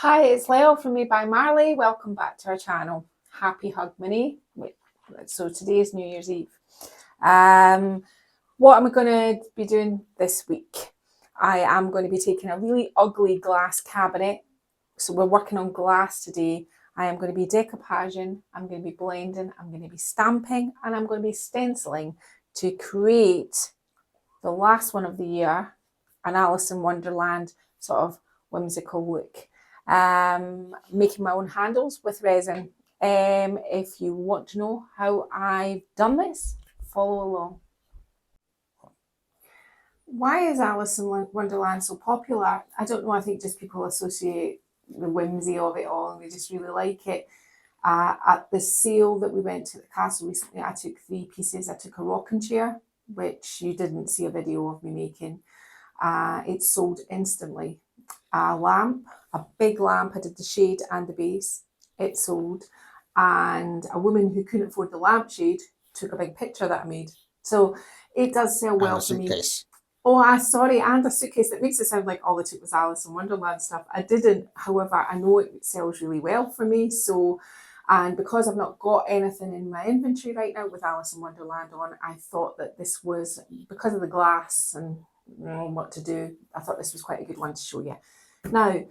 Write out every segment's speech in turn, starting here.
Hi, it's Leo from Made by Marley. Welcome back to our channel. Happy Hogmanay. So today is New Year's Eve. What am I going to be doing this week? I am going to be taking a really ugly glass cabinet. So we're working on glass today. I am going to be decoupaging, I'm going to be blending, I'm going to be stamping, and I'm going to be stenciling to create the last one of the year, an Alice in Wonderland sort of whimsical look. Making my own handles with resin. If you want to know how I've done this, follow along. Why is Alice in Wonderland so popular? I don't know, I think just people associate the whimsy of it all and they just really like it. At the sale that we went to at the castle recently, I took 3 pieces. I took a rocking chair, which you didn't see a video of me making. It sold instantly. A lamp, a big lamp, I did the shade and the base, it sold. And a woman who couldn't afford the lampshade took a big picture that I made. So it does sell well for me. Oh, sorry, and a suitcase. That makes it sound like all I took was Alice in Wonderland stuff. I didn't, however, I know it sells really well for me. So, and because I've not got anything in my inventory right now with Alice in Wonderland on, I thought that this was, because of the glass and what to do, I thought this was quite a good one to show you. Now,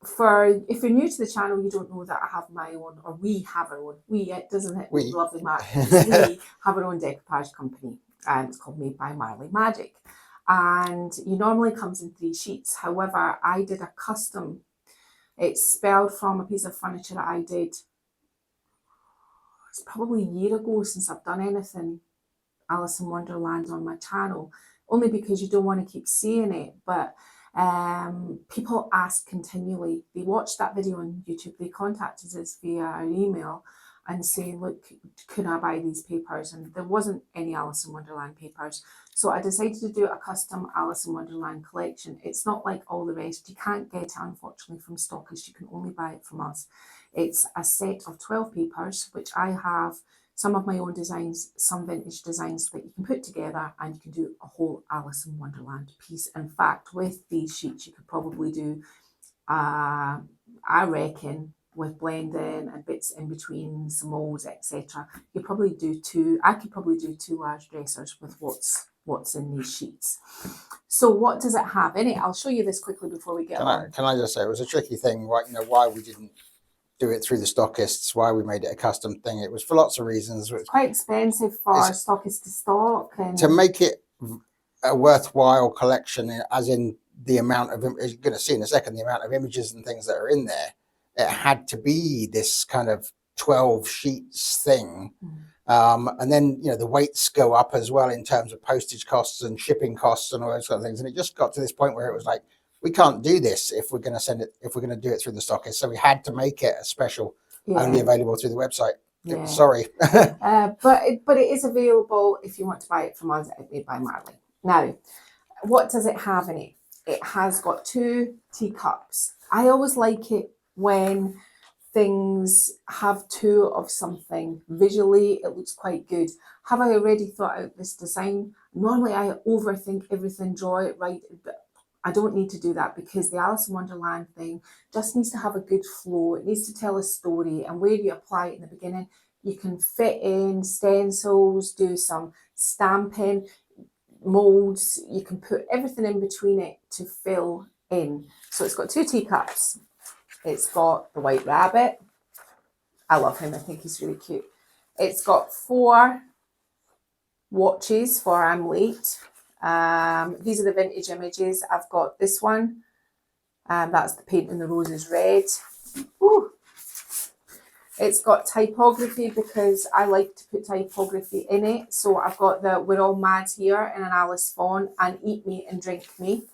if you're new to the channel, you don't know that I have my own, or we have our own. It doesn't hit we. Lovely Mark. We have our own decoupage company, and it's called Made by Marley Magic. And it normally comes in 3 sheets. However, I did a custom. It's spelled from a piece of furniture that I did. It's probably a year ago since I've done anything Alice in Wonderland on my channel, only because you don't want to keep seeing it. But people ask continually. They watched that video on YouTube. They contacted us via our email and saying, look, could I buy these papers? And there wasn't any Alice in Wonderland papers. So I decided to do a custom Alice in Wonderland collection. It's not like all the rest. You can't get it, unfortunately, from stockists. You can only buy it from us. It's a set of 12 papers, which I have some of my own designs, some vintage designs that you can put together and you can do a whole Alice in Wonderland piece. In fact, with these sheets, you could probably do, I reckon, with blending and bits in between, some molds, etc. You probably do 2. I could probably do 2 large dressers with what's in these sheets. So what does it have in it? I'll show you this quickly before we get on. Can I just say it was a tricky thing, right? You know, why we didn't do it through the stockists, why we made it a custom thing. It was for lots of reasons. It's quite expensive for stockists to stock. And to make it a worthwhile collection, as in the amount of, as you're going to see in a second, the amount of images and things that are in there, it had to be this kind of 12 sheets thing. And then, you know, the weights go up as well in terms of postage costs and shipping costs and all those kind of things. And it just got to this point where it was like, we can't do this if we're going to send it, if we're going to do it through the stockist. So we had to make it a special, only available through the website. Yeah. Sorry. but it is available if you want to buy it from us at Made by Marley. Now, what does it have in it? It has got 2 teacups. I always like it when things have 2 of something. Visually, it looks quite good. Have I already thought out this design? Normally, I overthink everything, draw it right, but I don't need to do that because the Alice in Wonderland thing just needs to have a good flow. It needs to tell a story, and where you apply it in the beginning, you can fit in stencils, do some stamping, molds. You can put everything in between it to fill in. So it's got 2 teacups. It's got the white rabbit. I love him. I think he's really cute. It's got 4 watches for I'm late. These are the vintage images. I've got this one, and that's the Painting the Roses Red. Ooh. It's got typography because I like to put typography in it. So I've got the We're All Mad Here in an Alice font and Eat Me and Drink Me.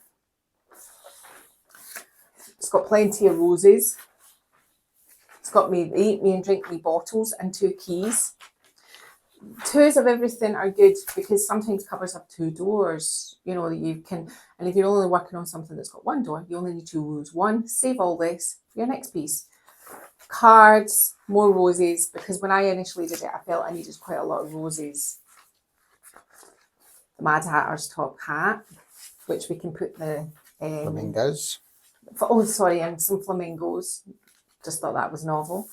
It's got plenty of roses. It's got me Eat Me and Drink Me bottles and 2 keys. 2s of everything are good because sometimes covers have 2 doors. You know, you can, and if you're only working on something that's got 1 door, you only need 2 rules. 1, save all this for your next piece. Cards, more roses, because when I initially did it, I felt I needed quite a lot of roses. The Mad Hatter's top hat, which we can put the flamingos. Oh, sorry, and some flamingos. Just thought that was novel.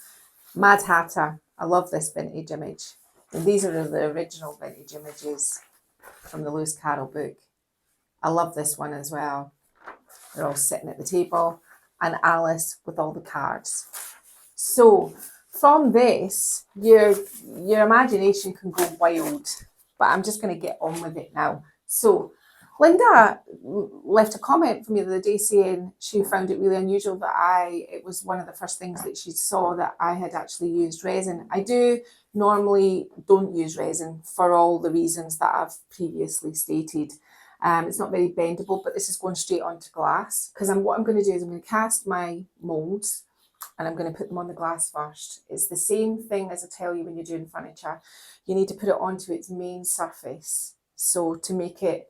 Mad Hatter. I love this vintage image. And these are the original vintage images from the Lewis Carroll book. I love this one as well. They're all sitting at the table. And Alice with all the cards. So from this, your imagination can go wild. But I'm just going to get on with it now. So Linda left a comment for me the other day saying she found it really unusual that it was one of the first things that she saw that I had actually used resin. I do normally don't use resin for all the reasons that I've previously stated. It's not very bendable, but this is going straight onto glass because what I'm going to do is I'm going to cast my moulds and I'm going to put them on the glass first. It's the same thing as I tell you when you're doing furniture. You need to put it onto its main surface. So to make it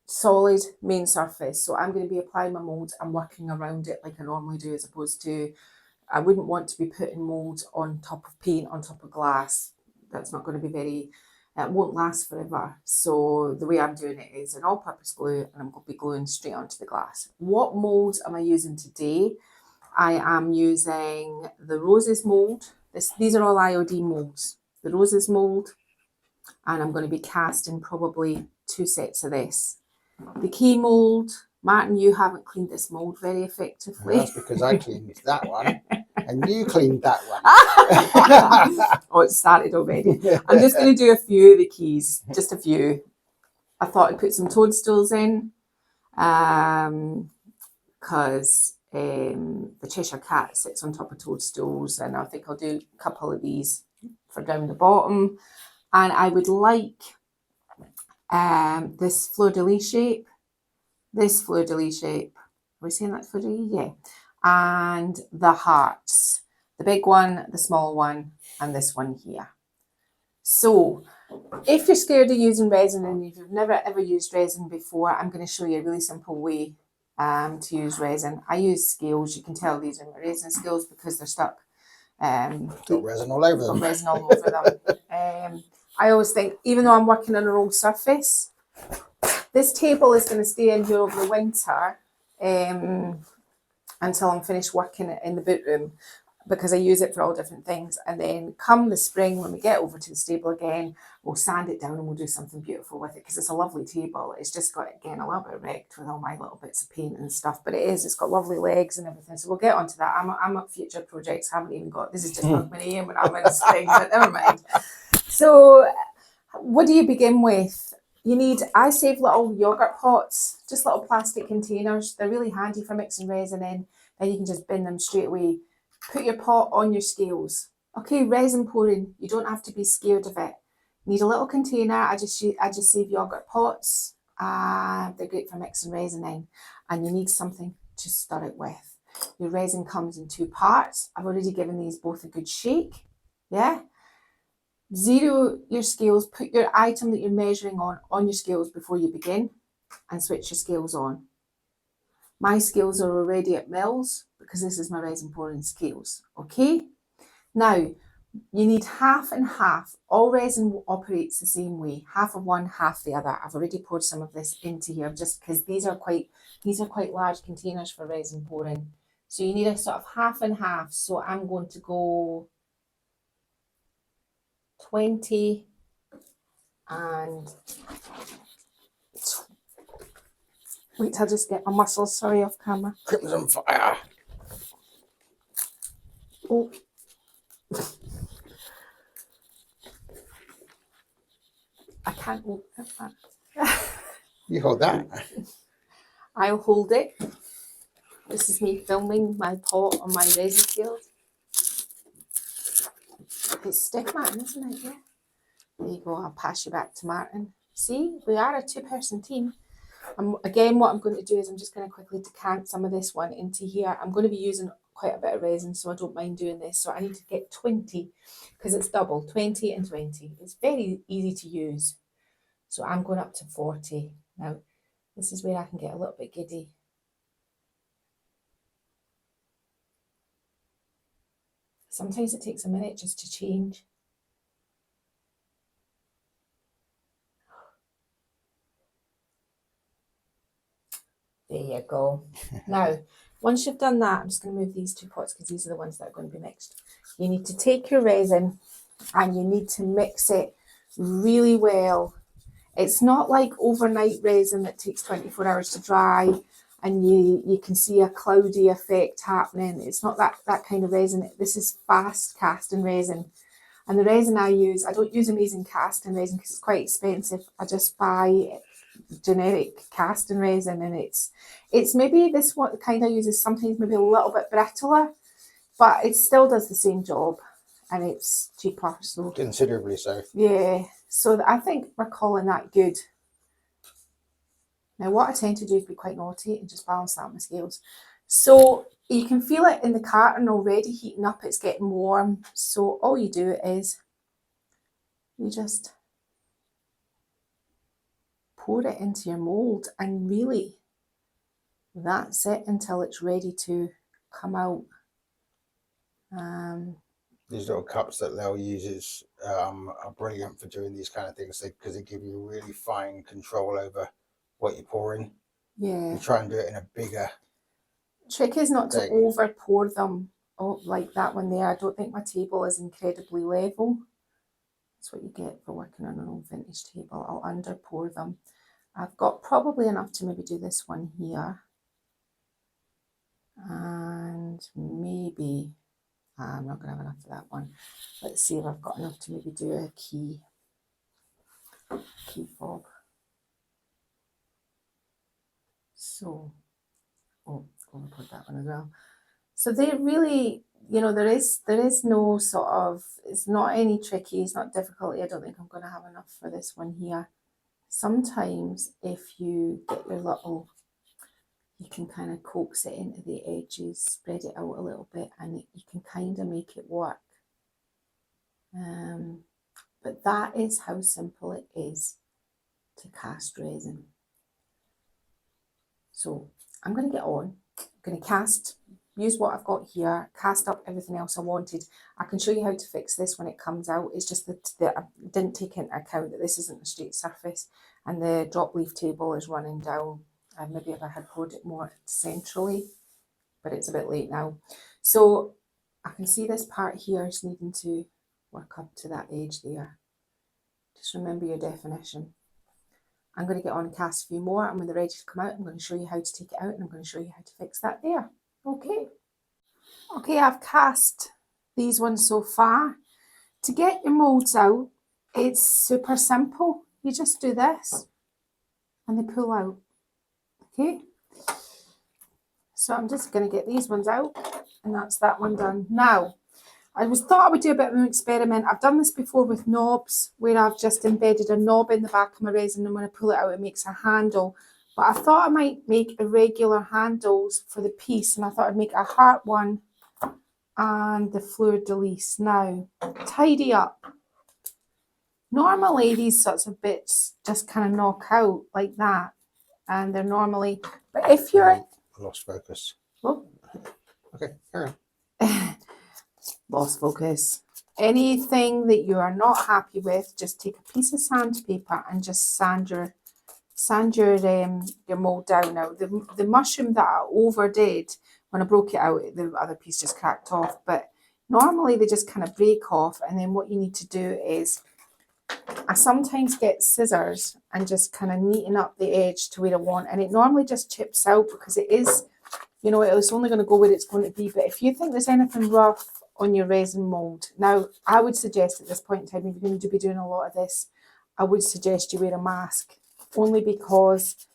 solid main surface. So I'm going to be applying my moulds and working around it like I normally do, as opposed to, I wouldn't want to be putting moulds on top of paint, on top of glass. That's not going to be it won't last forever. So the way I'm doing it is an all-purpose glue and I'm going to be gluing straight onto the glass. What moulds am I using today? I am using the Roses mould. These are all iodine moulds. The Roses mould, and I'm going to be casting probably 2 sets of this. The key mould, Martin, you haven't cleaned this mould very effectively. That's because I cleaned that one and you cleaned that one. Oh, it started already. I'm just going to do a few of the keys, just a few. I thought I'd put some toadstools in because the Cheshire Cat sits on top of toadstools, and I think I'll do a couple of these for down the bottom. And I would like this fleur-de-lis shape. This fleur-de-lis shape. Are we saying that's fleur-de-lis? Yeah. And the hearts. The big one, the small one, and this one here. So if you're scared of using resin and if you've never ever used resin before, I'm going to show you a really simple way to use resin. I use scales. You can tell these are my resin scales because they're stuck. Got resin all over them. Got resin all over them. I always think, even though I'm working on a roll surface, this table is going to stay in here over the winter until I'm finished working in the boot room, because I use it for all different things. And then come the spring, when we get over to the stable again, we'll sand it down and we'll do something beautiful with it, because it's a lovely table. It's just got, again, a little bit wrecked with all my little bits of paint and stuff, but it's got lovely legs and everything. So we'll get onto that. I'm at future projects, haven't even got, this is just my name when I'm in spring, but never mind. So what do you begin with? I save little yogurt pots, just little plastic containers. They're really handy for mixing resin in. Then you can just bin them straight away. Put your pot on your scales. Okay, resin pouring. You don't have to be scared of it. You need a little container. I just save yogurt pots. They're great for mixing resin in. And you need something to stir it with. Your resin comes in 2 parts. I've already given these both a good shake. Yeah. Zero your scales. Put your item that you're measuring on your scales before you begin, and switch your scales on. My scales are already at mils because this is my resin pouring scales. Okay. Now you need half and half. All resin operates the same way. Half of one, half the other. I've already poured some of this into here just because these are quite large containers for resin pouring. So you need a sort of half and half. So I'm going to go 20 and wait till I just get my muscles, sorry, off camera. Crimson fire. Oh. I can't hold that. You hold that. I'll hold it. This is me filming my pot on my resin scales. It's stiff, Martin, isn't it? Yeah. There you go. I'll pass you back to Martin. See, we are a 2-person team. Again, what I'm going to do is I'm just going to quickly decant some of this one into here. I'm going to be using quite a bit of resin, so I don't mind doing this. So I need to get 20 because it's double, 20 and 20. It's very easy to use. So I'm going up to 40. Now, this is where I can get a little bit giddy. Sometimes it takes a minute just to change. There you go. Now, Once you've done that, I'm just going to move these two pots because these are the ones that are going to be mixed. You need to take your resin and you need to mix it really well. It's not like overnight resin that takes 24 hours to dry and you can see a cloudy effect happening. It's not that kind of resin. This is fast casting resin. And the resin I use, I don't use amazing casting resin because it's quite expensive. I just buy generic casting resin, and it's maybe this one kind I use is sometimes maybe a little bit brittler, but it still does the same job and it's cheaper. So Considerably so. yeah, so I think we're calling that good. Now what I tend to do is be quite naughty and just balance that on my scales. So you can feel it in the carton already heating up, it's getting warm. So all you do is you just pour it into your mould, and really that's it until it's ready to come out. These little cups that Lel uses are brilliant for doing these kind of things because they give you really fine control over what you pour in. Yeah. You try and do it in a bigger. Trick is not to over pour them like that one there. I don't think my table is incredibly level. That's what you get for working on an old vintage table. I'll under pour them. I've got probably enough to maybe do this one here. And maybe, I'm not going to have enough for that one. Let's see if I've got enough to maybe do a key fob. So, oh, I'm going to put that one as well. So they really, you know, there is no sort of, it's not any tricky, it's not difficulty. I don't think I'm going to have enough for this one here. Sometimes if you get your little, you can kind of coax it into the edges, spread it out a little bit, and you can kind of make it work. But that is how simple it is to cast resin. So I'm going to get on. I'm going to cast, use what I've got here, cast up everything else I wanted. I can show you how to fix this when it comes out. It's just that I didn't take into account that this isn't a straight surface and the drop leaf table is running down. Maybe if I had poured it more centrally, but it's a bit late now. So I can see this part here is needing to work up to that edge there. Just remember your definition. I'm going to get on and cast a few more, and when they're ready to come out, I'm going to show you how to take it out, and I'm going to show you how to fix that there. Okay. Okay, I've cast these ones so far. To get your moulds out, it's super simple. You just do this, and they pull out. Okay. So I'm just going to get these ones out, and that's that one done. Now, I thought I would do a bit of an experiment. I've done this before with knobs, where I've just embedded a knob in the back of my resin, and when I pull it out, it makes a handle. But I thought I might make irregular handles for the piece, and I thought I'd make a heart one and the fleur-de-lis. Now, tidy up. Normally, these sorts of bits just kind of knock out like that, and they're normally, but if you're... Lost focus. Oh. Okay, carry on. Lost focus. Anything that you are not happy with, just take a piece of sandpaper and just sand your mould down. Now the mushroom that I overdid, when I broke it out, the other piece just cracked off, but normally they just kind of break off, and then what you need to do is, I sometimes get scissors and just kind of neaten up the edge to where I want, and it normally just chips out because it is, you know, it's only going to go where it's going to be. But if you think there's anything rough on your resin mould, now I would suggest at this point in time, if you're going to be doing a lot of this, I would suggest you wear a mask, only because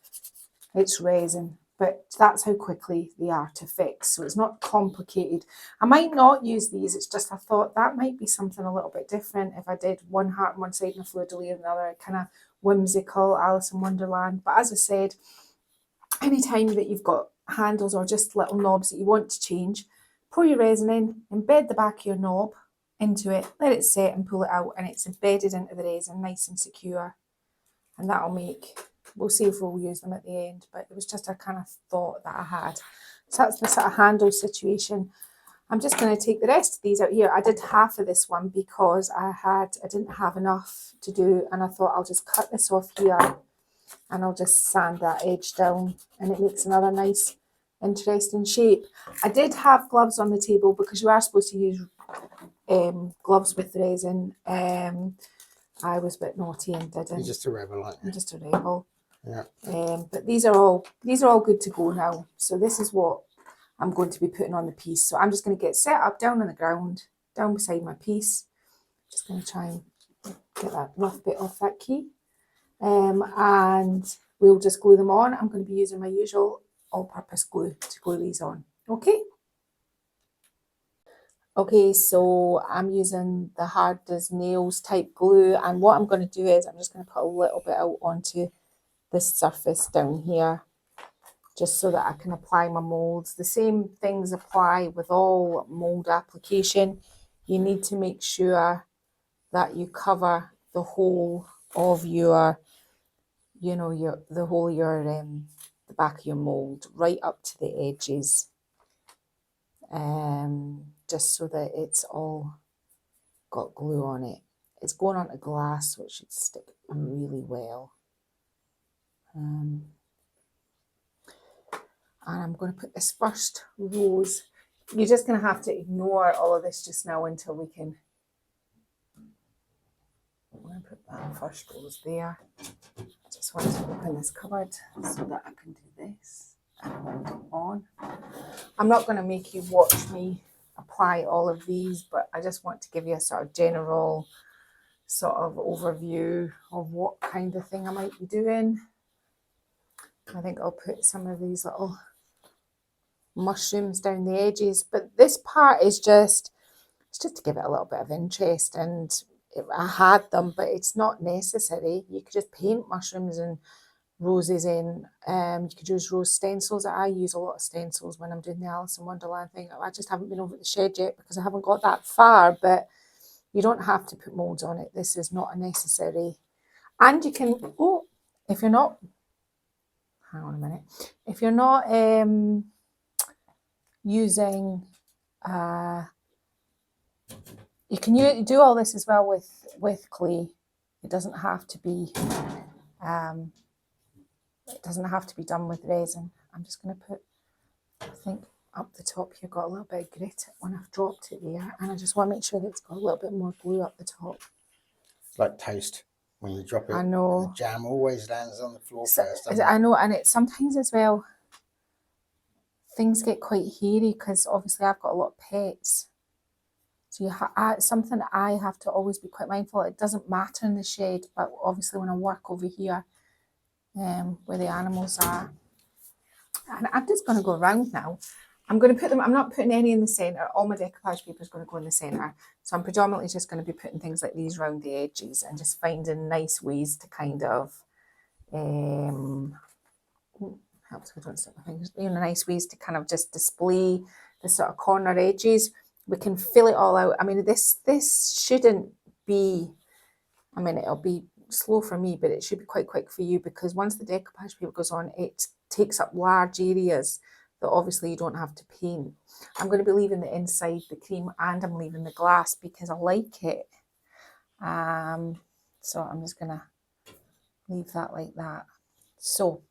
it's resin. But that's how quickly they are to fix, so it's not complicated. I might not use these, it's just I thought that might be something a little bit different if I did one heart on one side and a fleur-de-lis on the other, kind of whimsical, Alice in Wonderland. But as I said, anytime that you've got handles or just little knobs that you want to change, pour your resin in, embed the back of your knob into it, let it set and pull it out, and it's embedded into the resin nice and secure. And that'll make, we'll see if we'll use them at the end, but it was just a kind of thought that I had. So that's the sort of handle situation. I'm just going to take the rest of these out here. I did half of this one because I didn't have enough to do, and I thought I'll just cut this off here and I'll just sand that edge down, and it makes another nice interesting shape. I did have gloves on the table because you are supposed to use gloves with resin. I was a bit naughty and didn't. You're just a rebel, aren't you? I'm just a rebel. Yeah. But these are all good to go now. So this is what I'm going to be putting on the piece. So I'm just going to get set up down on the ground, down beside my piece. Just going to try and get that rough bit off that key. And we'll just glue them on. I'm going to be using my usual all-purpose glue to glue these on. Okay. Okay, so I'm using the hard as nails type glue, and what I'm going to do is I'm just going to put a little bit out onto this surface down here, just so that I can apply my molds. The same things apply with all mold application. You need to make sure that you cover the whole of your, the back of your mold right up to the edges, just so that it's all got glue on it. It's going onto glass, so it should stick really well. And I'm going to put this first rose. You're just going to have to ignore all of this just now until we can. I'm going to put that first rose there. I just want to open this cupboard so that I can do this and hold it on. I'm not going to make you watch me apply all of these, but I just want to give you a sort of general sort of overview of what kind of thing I might be doing. I think I'll put some of these little mushrooms down the edges, but this part is just to give it a little bit of interest. And I had them, but it's not necessary. You could just paint mushrooms and roses in. You could use rose stencils. I use a lot of stencils when I'm doing the Alice in Wonderland thing. I just haven't been over at the shed yet because I haven't got that far, but you don't have to put molds on it. This is not a necessary. And you can, if you're not, hang on a minute, if you're not using, you can do all this as well with clay. It doesn't have to be, done with resin. I'm just going to put, I think up the top here, got a little bit of grit when I've dropped it there, and I just want to make sure that it's got a little bit more glue up the top. Like toast. When you drop it, I know. the jam always lands on the floor first. I know, and it's sometimes as well, things get quite hairy because obviously I've got a lot of pets. So something that I have to always be quite mindful. It doesn't matter in the shed, but obviously when I work over here, where the animals are, and I'm just going to go around now. I'm going to put them. I'm not putting any in the centre. All my decoupage paper is going to go in the centre. So I'm predominantly just going to be putting things like these around the edges and just finding nice ways to kind of, helps if I don't slip my fingers. Nice ways to kind of just display the sort of corner edges. We can fill it all out. I mean, this shouldn't be. I mean, it'll be slow for me, but it should be quite quick for you because once the decoupage paper goes on, it takes up large areas that obviously you don't have to paint. I'm going to be leaving the inside the cream and I'm leaving the glass because I like it. So I'm just going to leave that like that. So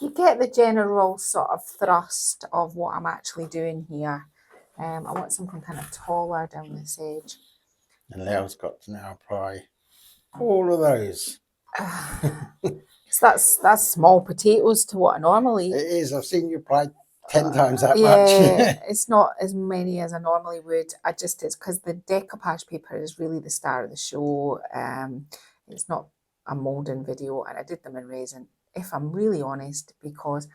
you get the general sort of thrust of what I'm actually doing here. I want something kind of taller down this edge. And Leo's got to now apply all of those. So that's small potatoes to what I normally. It is. I've seen you apply 10 times that much. Yeah, it's not as many as I normally would. It's because the decoupage paper is really the star of the show. It's not a moulding video, and I did them in resin, if I'm really honest, because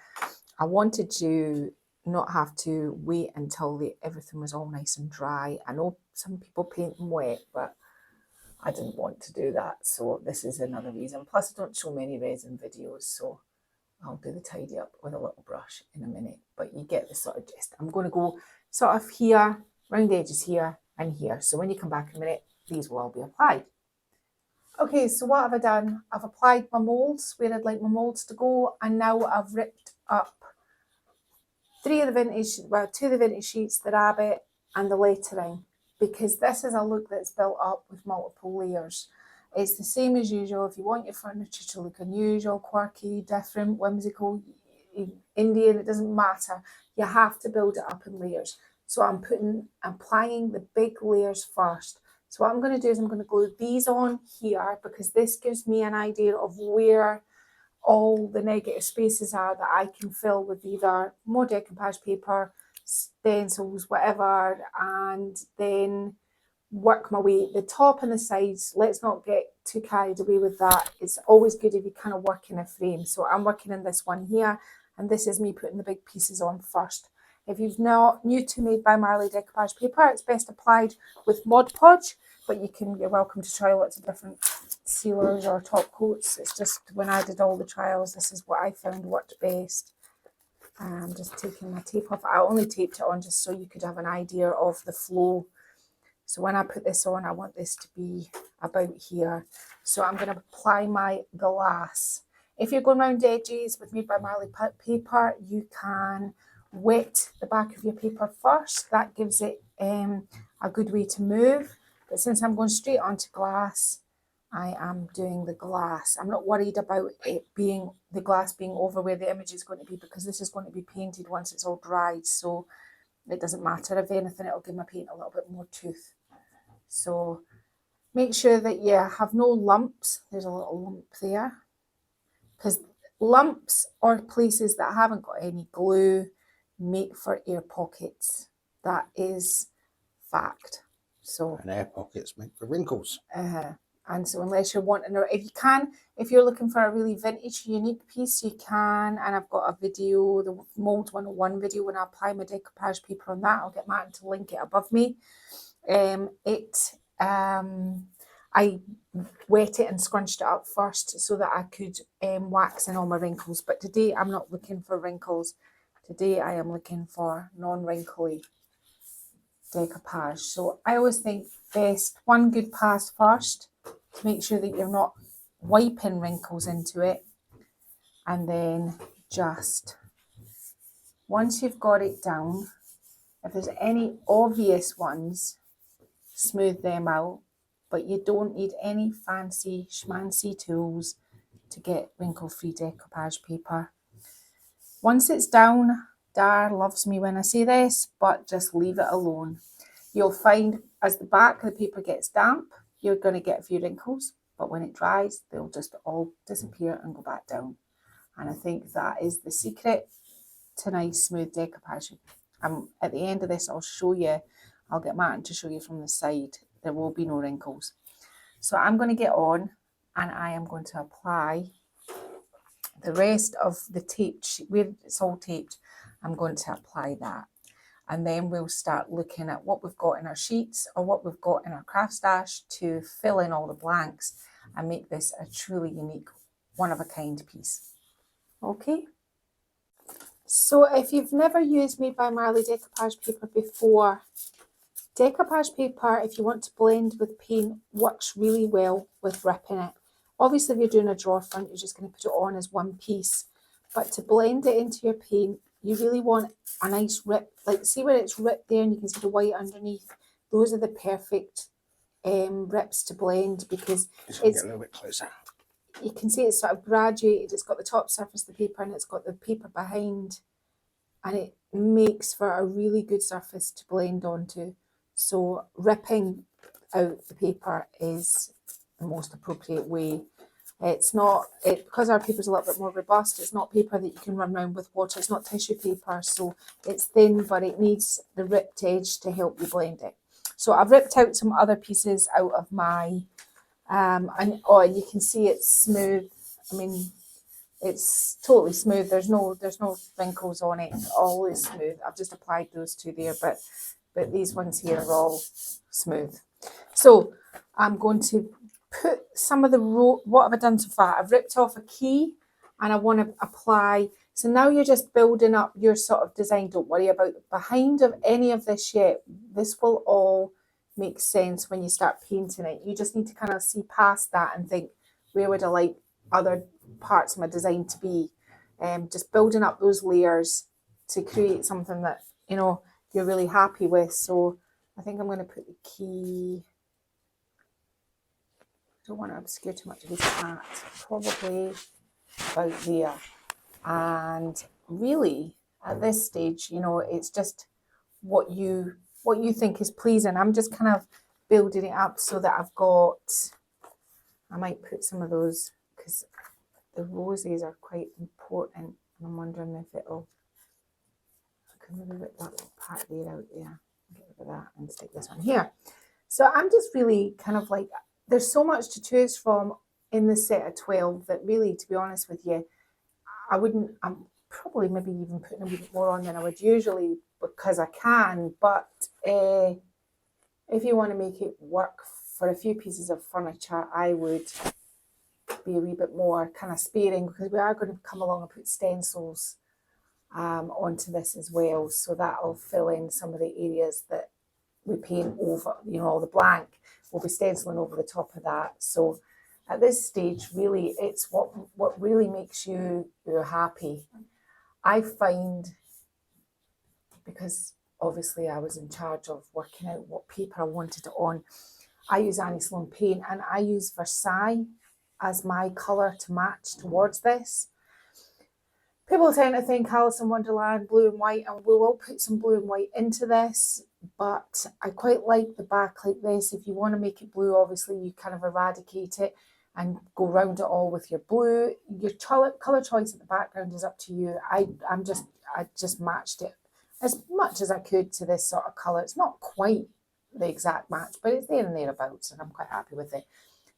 I wanted to not have to wait until everything was all nice and dry. I know some people paint them wet, but I didn't want to do that. So this is another reason. Plus, I don't show many resin videos, so I'll do the tidy up with a little brush in a minute. But you get the sort of gist. I'm going to go sort of here, round the edges here and here. So when you come back in a minute, these will all be applied. Okay, so what have I done? I've applied my moulds where I'd like my moulds to go, and now I've ripped up two of the vintage sheets, the rabbit and the lettering, because this is a look that's built up with multiple layers. It's the same as usual. If you want your furniture to look unusual, quirky, different, whimsical, Indian, it doesn't matter. You have to build it up in layers. So I'm applying the big layers first. So what I'm going to do is I'm going to glue these on here because this gives me an idea of where all the negative spaces are that I can fill with either more decoupage paper, stencils, whatever, and then work my way. The top and the sides, let's not get too carried away with that. It's always good if you kind of work in a frame. So I'm working in this one here, and this is me putting the big pieces on first. If you've not new to Made by Marley decoupage paper, it's best applied with Mod Podge, but you're welcome to try lots of different sealers or top coats. It's just when I did all the trials, this is what I found worked best. I'm just taking my tape off. I only taped it on just so you could have an idea of the flow. So when I put this on, I want this to be about here. So I'm going to apply my glass. If you're going round edges with Made by Marley paper, you can wet the back of your paper first. That gives it a good way to move. But since I'm going straight onto glass, I am doing the glass. I'm not worried about the glass being over where the image is going to be because this is going to be painted once it's all dried. So it doesn't matter. If anything, it'll give my paint a little bit more tooth. So make sure that you have no lumps. There's a little lump there. Because lumps or places that haven't got any glue make for air pockets. That is fact. So and air pockets make for wrinkles. And so unless you're wanting, or if you're looking for a really vintage, unique piece, you can. And I've got a video, the Mold 101 video, when I apply my decoupage paper on that. I'll get Martin to link it above me. I wet it and scrunched it up first so that I could wax in all my wrinkles. But today I'm not looking for wrinkles. Today I am looking for non-wrinkly decoupage. So I always think best one good pass first to make sure that you're not wiping wrinkles into it, and then just once you've got it down, if there's any obvious ones, smooth them out, but you don't need any fancy schmancy tools to get wrinkle-free decoupage paper. Once it's down, Dar loves me when I say this, but just leave it alone. You'll find as the back of the paper gets damp, you're going to get a few wrinkles, but when it dries, they'll just all disappear and go back down. And I think that is the secret to nice smooth decoupage. At the end of this, I'll get Martin to show you from the side. There will be no wrinkles. So I'm going to get on and I am going to apply the rest of the taped sheet, where it's all taped. I'm going to apply that. And then we'll start looking at what we've got in our sheets or what we've got in our craft stash to fill in all the blanks and make this a truly unique, one-of-a-kind piece. Okay. So if you've never used Made by Marley decoupage paper before, decoupage paper, if you want to blend with paint, works really well with ripping it. Obviously, if you're doing a drawer front, you're just going to put it on as one piece. But to blend it into your paint, you really want a nice rip. Like, see where it's ripped there and you can see the white underneath? Those are the perfect rips to blend because Just get a little bit closer. You can see it's sort of graduated. It's got the top surface of the paper and it's got the paper behind. And it makes for a really good surface to blend onto. So ripping out the paper is the most appropriate way. It's not, because our paper is a little bit more robust, it's not paper that you can run around with water, it's not tissue paper, so it's thin, but it needs the ripped edge to help you blend it. So I've ripped out some other pieces out of my, and you can see it's smooth. I mean, it's totally smooth. There's no wrinkles on it. All is smooth. I've just applied those two there, but these ones here are all smooth. So I'm going to put some of the what have I done so far? I've ripped off a key and I want to apply. So now you're just building up your sort of design. Don't worry about the behind of any of this yet. This will all make sense when you start painting it. You just need to kind of see past that and think, where would I like other parts of my design to be? Just building up those layers to create something that, you know, you're really happy with. So I think I'm going to put the key, I don't want to obscure too much of his hat, probably about there. And really at this stage, you know, it's just what you think is pleasing. I'm just kind of building it up so that I've got, I might put some of those because the roses are quite important, and I'm wondering if it'll, I can maybe rip that little part there out there, get rid of that and stick this one here. So I'm just really kind of like, there's so much to choose from in the set of 12 that really, to be honest with you, I'm probably maybe even putting a bit more on than I would usually because I can, but if you want to make it work for a few pieces of furniture, I would be a wee bit more kind of sparing because we are going to come along and put stencils onto this as well. So that'll fill in some of the areas that we paint over, you know, all the blank. We'll be stenciling over the top of that. So at this stage, really, it's what really makes you're happy. I find, because obviously I was in charge of working out what paper I wanted it on, I use Annie Sloan paint and I use Versailles as my colour to match towards this. People tend to think Alice in Wonderland, blue and white, and we will put some blue and white into this, but I quite like the back like this. If you want to make it blue, obviously you kind of eradicate it and go round it all with your blue. Your colour choice at the background is up to you. I just matched it as much as I could to this sort of colour. It's not quite the exact match, but it's there and thereabouts, and I'm quite happy with it.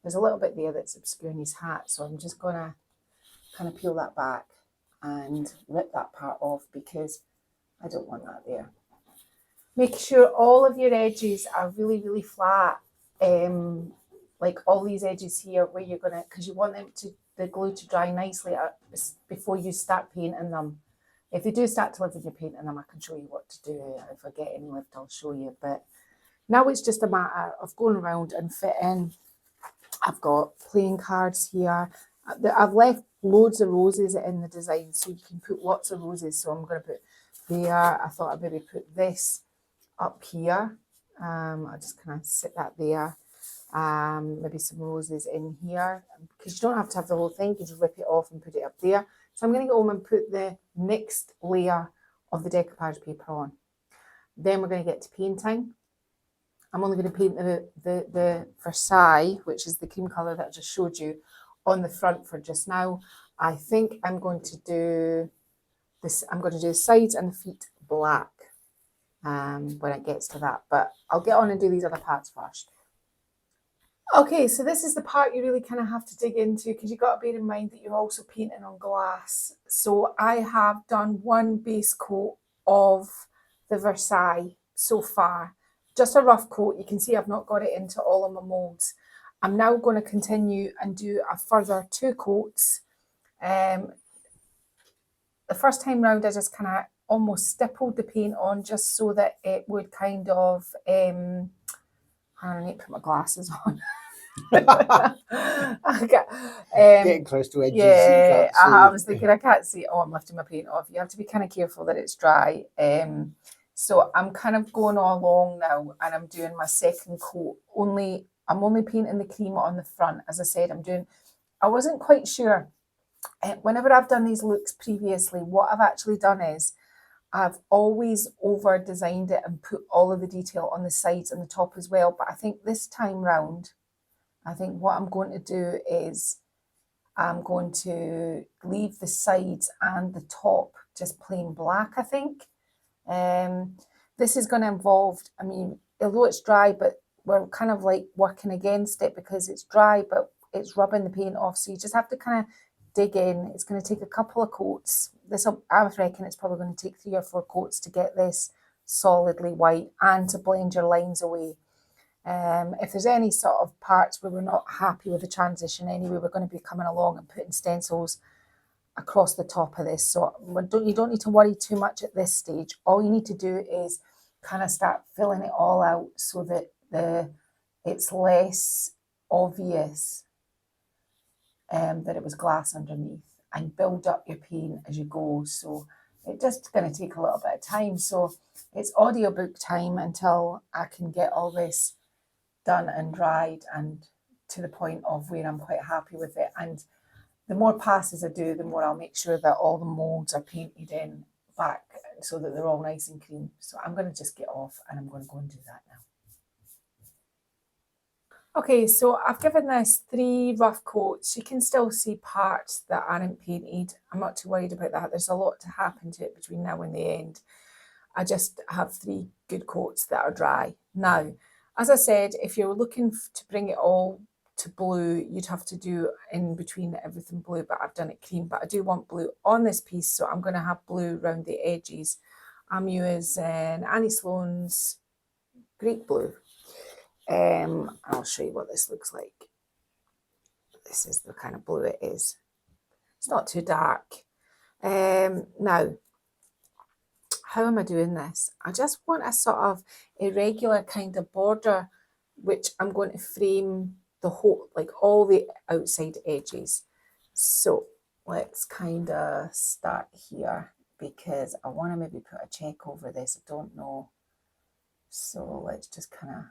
There's a little bit there that's obscuring his hat, so I'm just going to kind of peel that back and rip that part off because I don't want that there. Make sure all of your edges are really, really flat. Like all these edges here where you're going to, because you want the glue to dry nicely before you start painting them. If you do start to live with your painting them, I can show you what to do. If I get any left, I'll show you. But now it's just a matter of going around and fitting. I've got playing cards here. I've left loads of roses in the design, so you can put lots of roses. So I'm going to put there. I thought I'd maybe put this up here. I'll just kind of sit that there. Maybe some roses in here, because you don't have to have the whole thing. You can just rip it off and put it up there. So I'm going to go home and put the next layer of the decoupage paper on. Then we're going to get to painting. I'm only going to paint the Versailles, which is the cream colour that I just showed you, on the front for just now. I think I'm going to do this. I'm going to do the sides and the feet black when it gets to that. But I'll get on and do these other parts first. Okay, so this is the part you really kind of have to dig into because you've got to bear in mind that you're also painting on glass. So I have done one base coat of the Versailles so far. Just a rough coat. You can see I've not got it into all of my moulds. I'm now going to continue and do a further 2 coats. The first time round I just kind of almost stippled the paint on just so that it would kind of, I need to put my glasses on. Getting close to edges. Yeah, I was thinking I can't see. Oh, I'm lifting my paint off. You have to be kind of careful that it's dry. So I'm kind of going all along now, and I'm doing my second coat. I'm only painting the cream on the front. As I said, I wasn't quite sure. Whenever I've done these looks previously, what I've actually done is I've always over designed it and put all of the detail on the sides and the top as well. But I think this time round, I think what I'm going to do is I'm going to leave the sides and the top just plain black, I think. This is going to involve, I mean, although it's dry, but we're kind of like working against it because it's dry, but it's rubbing the paint off. So you just have to kind of dig in. It's going to take a couple of coats. I reckon it's probably going to take 3 or 4 coats to get this solidly white and to blend your lines away. If there's any sort of parts where we're not happy with the transition anyway, we're going to be coming along and putting stencils across the top of this. So you don't need to worry too much at this stage. All you need to do is kind of start filling it all out so that it's less obvious that it was glass underneath, and build up your paint as you go. So it's just going to take a little bit of time. So it's audiobook time until I can get all this done and dried and to the point of where I'm quite happy with it. And the more passes I do, the more I'll make sure that all the moulds are painted in back so that they're all nice and clean. So I'm going to just get off and I'm going to go and do that now. Okay, so I've given this 3 rough coats. You can still see parts that aren't painted. I'm not too worried about that. There's a lot to happen to it between now and the end. I just have 3 good coats that are dry. Now, as I said, if you're looking to bring it all to blue, you'd have to do in between everything blue, but I've done it cream. But I do want blue on this piece, so I'm going to have blue around the edges. I'm using Annie Sloan's Greek Blue. I'll show you what this looks like. This is the kind of blue it is. It's not too dark. Now, how am I doing this? I just want a sort of irregular kind of border, which I'm going to frame the whole, like all the outside edges. So let's kind of start here because I want to maybe put a check over this. I don't know. So let's just kind of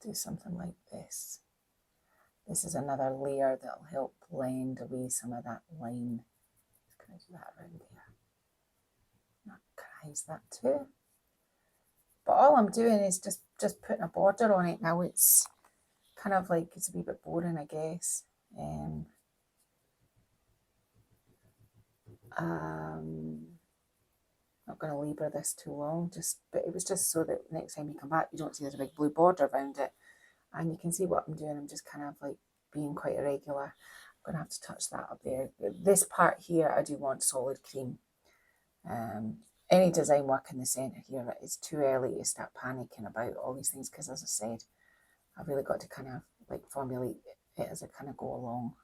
do something like this. This is another layer that'll help blend away some of that line. Just going to do that around there. That hides that too. But all I'm doing is just putting a border on it now. It's kind of like, it's a wee bit boring, I guess. Not going to labour this too long, but it was just so that next time you come back you don't see there's a big blue border around it, and you can see what I'm doing. I'm just kind of like being quite irregular. I'm going to have to touch that up there. This part here I do want solid cream. Any design work in the centre here, it's too early to start panicking about all these things because, as I said, I've really got to kind of like formulate it as I kind of go along.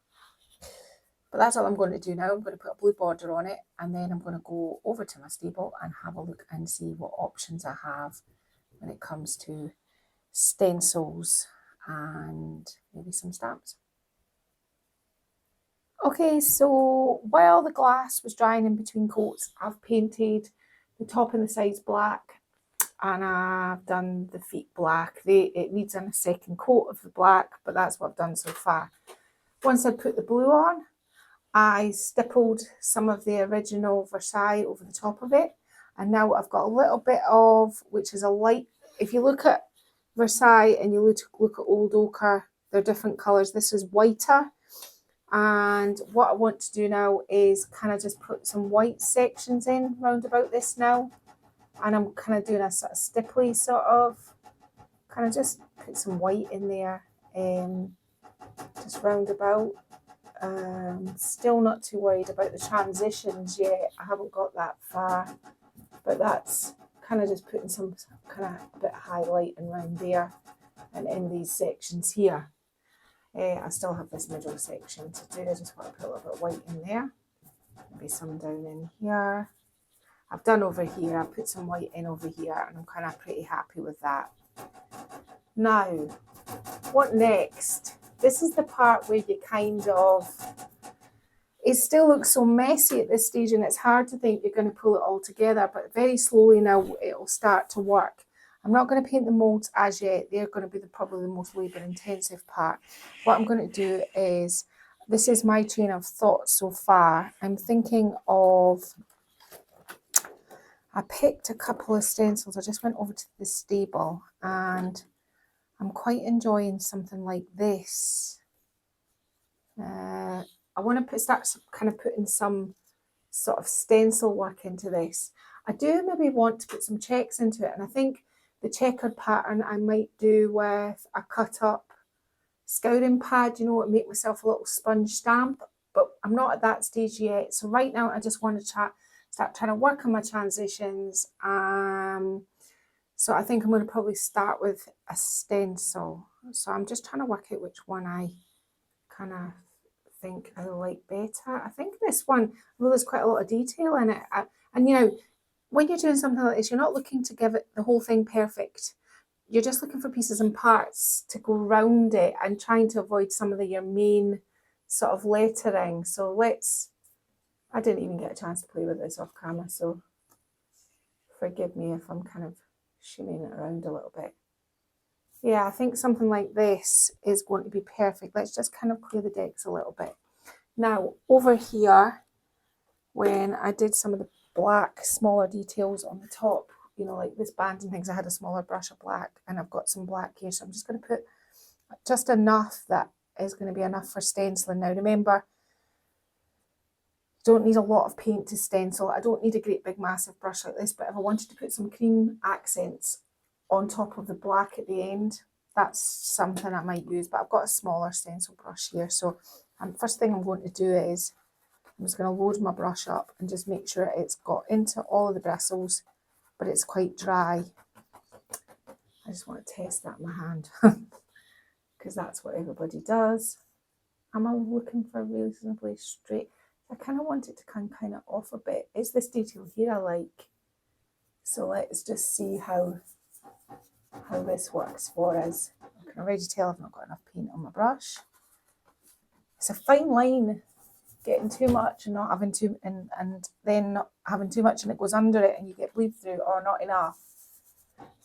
But that's all I'm going to do now. I'm going to put a blue border on it, and then I'm going to go over to my stable and have a look and see what options I have when it comes to stencils and maybe some stamps. Okay, so while the glass was drying in between coats, I've painted the top and the sides black, and I've done the feet black. It needs a second coat of the black, but that's what I've done so far. Once I put the blue on, I stippled some of the original Versailles over the top of it, and now I've got a little bit of, which is a light, if you look at Versailles and you look at Old Ochre, they're different colours. This is whiter, and what I want to do now is kind of just put some white sections in round about this now, and I'm kind of doing a sort of stipply sort of, kind of just put some white in there, just round about. Still not too worried about the transitions yet. I haven't got that far, but that's kind of just putting some kind of a bit of highlighting around there and in these sections here. I still have this middle section to do. I just want to put a little bit of white in there, maybe some down in here. I've done over here, I put some white in over here, and I'm kind of pretty happy with that. Now, what next? This is the part where you kind of, it still looks so messy at this stage, and it's hard to think you're going to pull it all together, but very slowly now it'll start to work. I'm not going to paint the moulds as yet. They're going to be probably the most labour intensive part. What I'm going to do is, this is my train of thought so far. I'm thinking of, I picked a couple of stencils. I just went over to the stable and I'm quite enjoying something like this. I want to start kind of putting some sort of stencil work into this. I do maybe want to put some checks into it, and I think the checkered pattern I might do with a cut up scouring pad, you know, and make myself a little sponge stamp, but I'm not at that stage yet. So right now I just want to start trying to work on my transitions. So I think I'm going to probably start with a stencil. So I'm just trying to work out which one I kind of think I like better. I think this one, although there's quite a lot of detail in it, and you know, when you're doing something like this, you're not looking to give it the whole thing perfect. You're just looking for pieces and parts to go around it and trying to avoid some of your main sort of lettering. So I didn't even get a chance to play with this off camera, so forgive me if I'm kind of shimmying it around a little bit. Yeah, I think something like this is going to be perfect. Let's just kind of clear the decks a little bit. Now, over here, when I did some of the black, smaller details on the top, you know, like this band and things, I had a smaller brush of black, and I've got some black here. So I'm just going to put just enough that is going to be enough for stenciling. Now, remember, don't need a lot of paint to stencil. I don't need a great big massive brush like this, but if I wanted to put some cream accents on top of the black at the end, that's something I might use. But I've got a smaller stencil brush here, so first thing I'm going to do is I'm just going to load my brush up and just make sure it's got into all of the bristles, but it's quite dry. I just want to test that in my hand because that's what everybody does. Am I looking for reasonably straight? I kind of want it to come kind of off a bit. It's this detail here I like. So let's just see how this works for us. I can already tell I've not got enough paint on my brush. It's a fine line, getting too much and not having too, and then not having too much and it goes under it and you get bleed through, or not enough.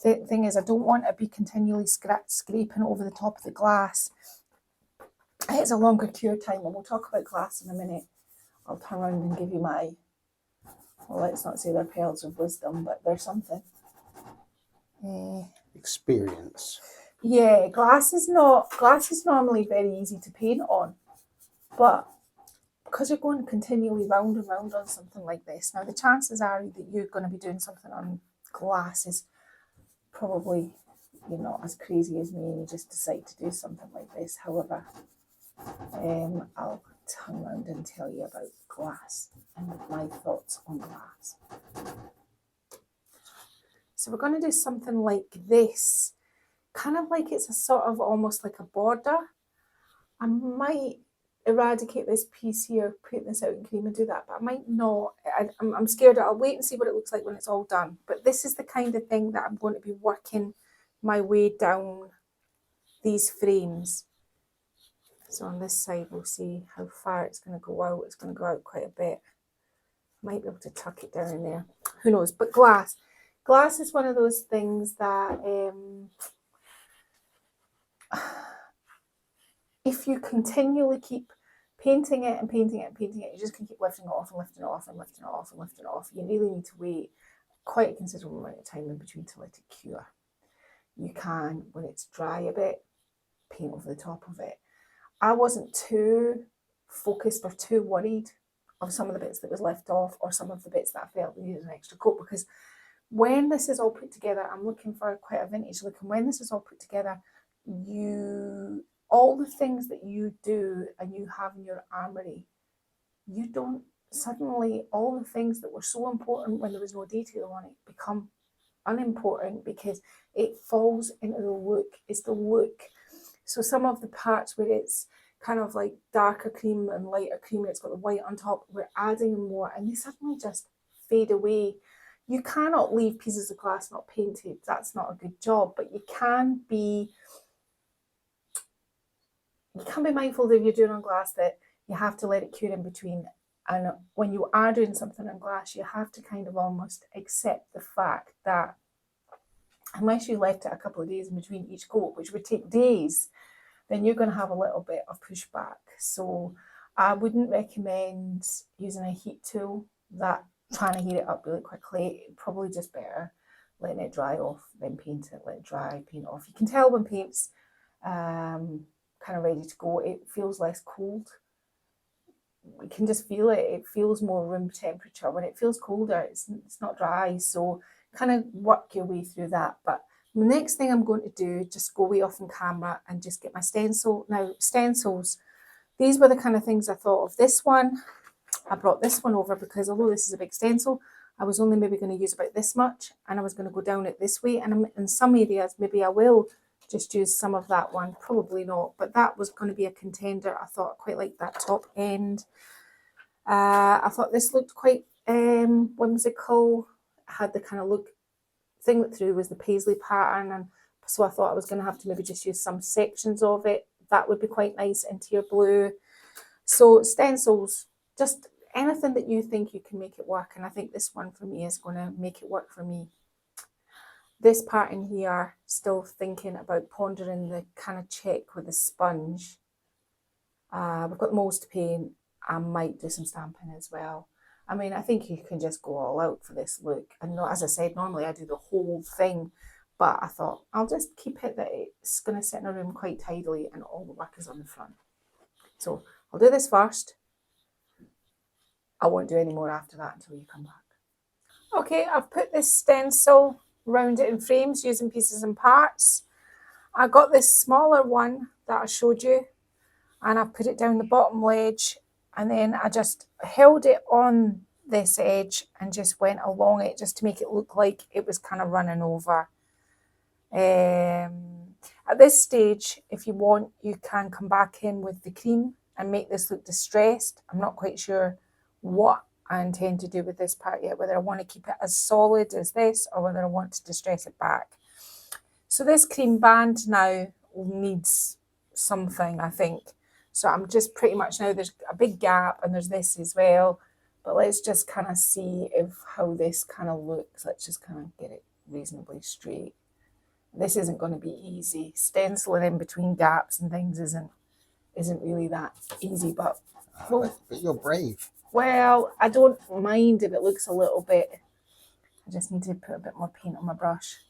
The thing is, I don't want to be continually scraping over the top of the glass. It's a longer cure time, and we'll talk about glass in a minute. I'll turn around and give you my, well, let's not say they're pearls of wisdom, but they're something. Experience. Yeah, glass is normally very easy to paint on, but because you're going continually round and round on something like this, now the chances are that you're going to be doing something on glass is probably, you're not as crazy as me and you just decide to do something like this. However, I'll turn around and tell you about glass and my thoughts on glass. So we're going to do something like this, kind of like it's a sort of almost like a border. I might eradicate this piece here, put this out in cream and do that, but I might not. I'm scared. I'll wait and see what it looks like when it's all done. But this is the kind of thing that I'm going to be working my way down these frames. So on this side, we'll see how far it's going to go out. It's going to go out quite a bit. Might be able to tuck it down in there. Who knows? But glass is one of those things that if you continually keep painting it and painting it and painting it, you just can keep lifting it off and lifting it off and lifting it off and lifting it off. You really need to wait quite a considerable amount of time in between to let it cure. You can, when it's dry a bit, paint over the top of it. I wasn't too focused or too worried of some of the bits that was left off or some of the bits that I felt needed an extra coat, because when this is all put together, I'm looking for quite a vintage look, and when this is all put together, all the things that you do and you have in your armoury, you don't suddenly, all the things that were so important when there was no detail on it become unimportant because it falls into the look. It's the look. So some of the parts where it's kind of like darker cream and lighter cream and it's got the white on top, we're adding more and they suddenly just fade away. You cannot leave pieces of glass not painted. That's not a good job, but you can be mindful that if you're doing on glass that you have to let it cure in between. And when you are doing something on glass, you have to kind of almost accept the fact that unless you left it a couple of days in between each coat, which would take days, then you're going to have a little bit of pushback. So I wouldn't recommend using a heat tool, that trying to heat it up really quickly. Probably just better letting it dry off, then paint it, let it dry, paint it off. You can tell when paint's kind of ready to go. It feels less cold. You can just feel it. It feels more room temperature. When it feels colder, it's not dry. So kind of work your way through that. But the next thing I'm going to do, just go way off on camera and just get my stencil. Now, stencils, these were the kind of things I thought of. This one, I brought this one over because although this is a big stencil, I was only maybe going to use about this much and I was going to go down it this way. And in some areas, maybe I will just use some of that one, probably not. But that was going to be a contender. I thought I quite liked that top end. I thought this looked quite whimsical. It had the kind of look. Thing that threw was the paisley pattern, and so I thought I was going to have to maybe just use some sections of it. That would be quite nice into your blue. So stencils, just anything that you think you can make it work, and I think this one for me is going to make it work for me. This part in here, Still thinking about pondering the kind of check with the sponge. We've got molds to paint. I might do some stamping as well. I mean, I think you can just go all out for this look. And not, as I said, normally I do the whole thing, but I thought I'll just keep it that it's going to sit in a room quite tidily and all the work is on the front. So I'll do this first. I won't do any more after that until you come back. Okay, I've put this stencil round it in frames using pieces and parts. I got this smaller one that I showed you, and I put it down the bottom ledge, and then I just held it on this edge and just went along it just to make it look like it was kind of running over. At this stage, if you want, you can come back in with the cream and make this look distressed. I'm not quite sure what I intend to do with this part yet, whether I want to keep it as solid as this or whether I want to distress it back. So this cream band now needs something, I think. So I'm just pretty much now, there's a big gap and there's this as well. But let's just kind of see how this kind of looks. Let's just kind of get it reasonably straight. This isn't going to be easy. Stenciling in between gaps and things isn't really that easy, but you're brave. Well, I don't mind if it looks a little bit. I just need to put a bit more paint on my brush.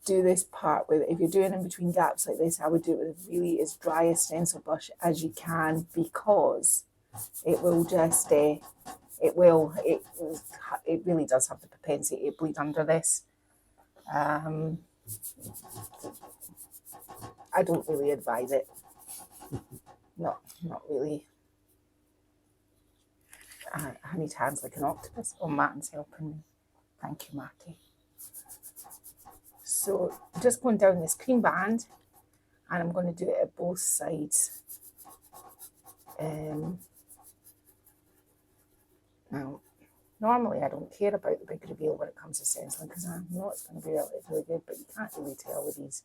Do this part with, if you're doing in between gaps like this, I would do it with really as dry a stencil brush as you can, because it will just, it really does have the propensity to bleed under this. I don't really advise it. Not really. I need hands like an octopus. Oh, Martin's helping me. Thank you, Marty. So just going down this cream band, and I'm going to do it at both sides. Now, normally I don't care about the big reveal when it comes to stenciling, because I know it's going to be really good, but you can't really tell with these.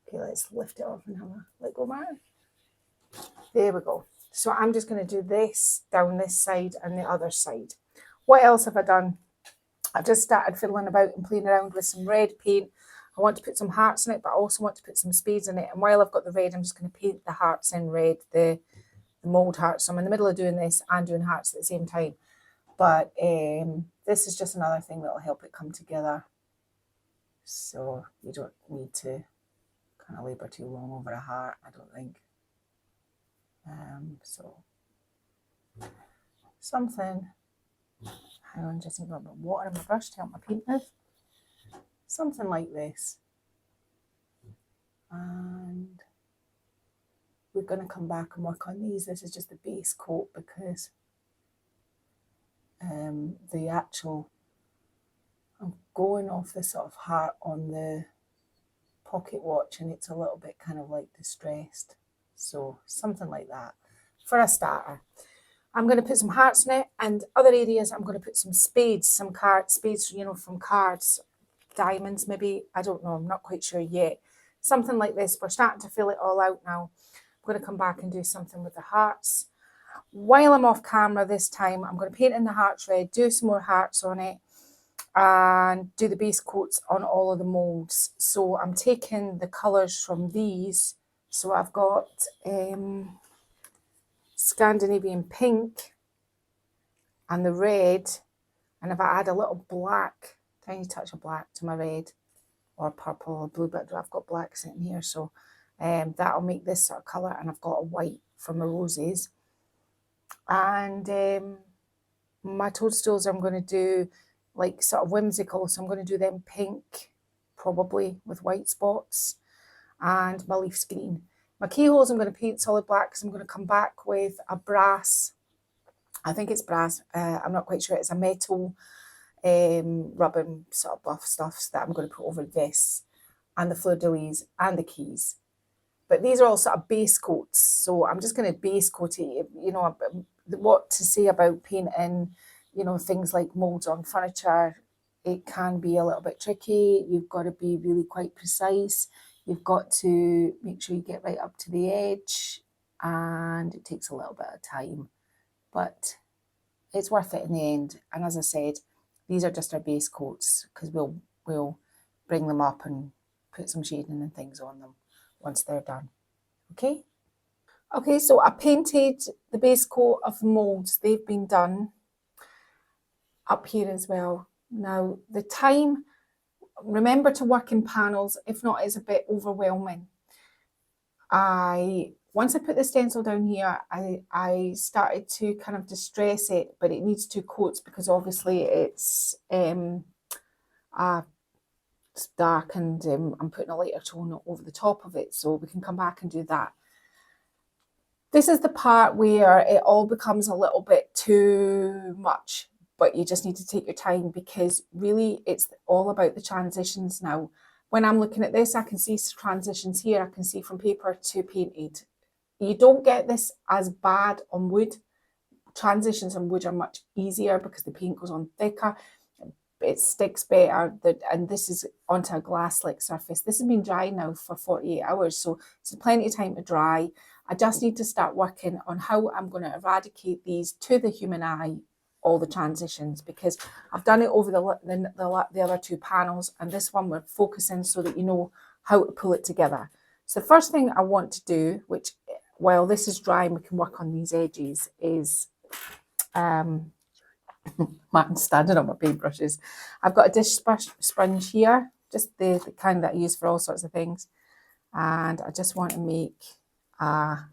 Okay, let's lift it off and have a let go, Martin. There we go. So I'm just going to do this down this side and the other side. What else have I done? I've just started fiddling about and playing around with some red paint. I want to put some hearts in it, but I also want to put some spades in it. And while I've got the red, I'm just going to paint the hearts in red, the mould hearts. So I'm in the middle of doing this and doing hearts at the same time. But this is just another thing that will help it come together. So you don't need to kind of labour too long over a heart, I don't think. So something, hang on, just a little bit of water in my brush to help my paint move. Something like this. And we're going to come back and work on these. This is just the base coat, because the actual, I'm going off the sort of heart on the pocket watch, and it's a little bit kind of like distressed. So something like that for a starter. I'm going to put some hearts in it, and other areas I'm going to put some spades, some spades, you know, from cards, diamonds maybe, I don't know, I'm not quite sure yet. Something like this. We're starting to fill it all out now. I'm going to come back and do something with the hearts. While I'm off camera this time, I'm going to paint in the hearts red, do some more hearts on it, and do the base coats on all of the moulds. So I'm taking the colours from these. So I've got Scandinavian pink and the red, and if I add a little black, tiny touch of black to my red, or purple or blue, but I've got black sitting here, so that'll make this sort of colour, and I've got a white from the roses. And my toadstools I'm going to do like sort of whimsical, so I'm going to do them pink, probably with white spots, and my leaves green. My keyholes I'm going to paint solid black, because I'm going to come back with a brass, I think it's brass, I'm not quite sure, it's a metal rubbing sort of buff stuff that I'm going to put over this, and the fleur-de-lis and the keys. But these are all sort of base coats, so I'm just going to base coat it. You know, what to say about painting, you know, things like moulds on furniture, it can be a little bit tricky. You've got to be really quite precise. You've got to make sure you get right up to the edge, and it takes a little bit of time, but it's worth it in the end. And as I said, these are just our base coats, because we'll bring them up and put some shading and things on them once they're done. Okay? Okay, so I painted the base coat of moulds. They've been done up here as well. Now, the time, remember to work in panels. If not, it's a bit overwhelming. Once I put the stencil down here, I started to kind of distress it, but it needs 2 coats because obviously it's dark, and I'm putting a lighter tone over the top of it, so we can come back and do that. This is the part where it all becomes a little bit too much, but you just need to take your time because really it's all about the transitions now. When I'm looking at this, I can see transitions here. I can see from paper to painted. You don't get this as bad on wood. Transitions on wood are much easier because the paint goes on thicker. It sticks better, and this is onto a glass-like surface. This has been dry now for 48 hours, so it's plenty of time to dry. I just need to start working on how I'm going to eradicate these to the human eye, all the transitions, because I've done it over the other 2 panels, and this one we're focusing so that you know how to pull it together. So the first thing I want to do, which while this is drying we can work on these edges, is Martin's standing on my paintbrushes. I've got a dish sponge here, just the kind that I use for all sorts of things, and I just want to make a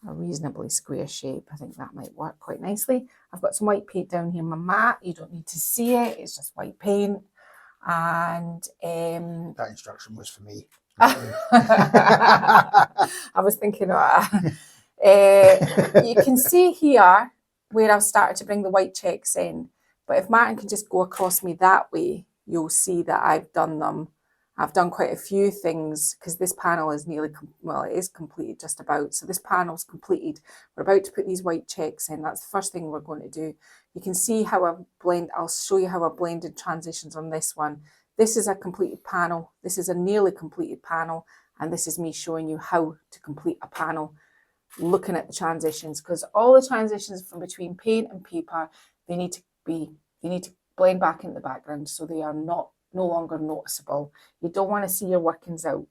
reasonably square shape. I think that might work quite nicely. I've got some white paint down here on my mat. You don't need to see it, it's just white paint. And that instruction was for me. I was thinking you can see here where I've started to bring the white checks in, but if Martin can just go across me that way, you'll see that I've done them. I've done quite a few things because this panel is nearly, well, it is completed just about. So this panel's completed. We're about to put these white checks in. That's the first thing we're going to do. You can see how I'll show you how I blended transitions on this one. This is a completed panel. This is a nearly completed panel. And this is me showing you how to complete a panel, looking at the transitions, because all the transitions from between paint and paper, they need to blend back into the background so they are no longer noticeable. You don't want to see your workings out.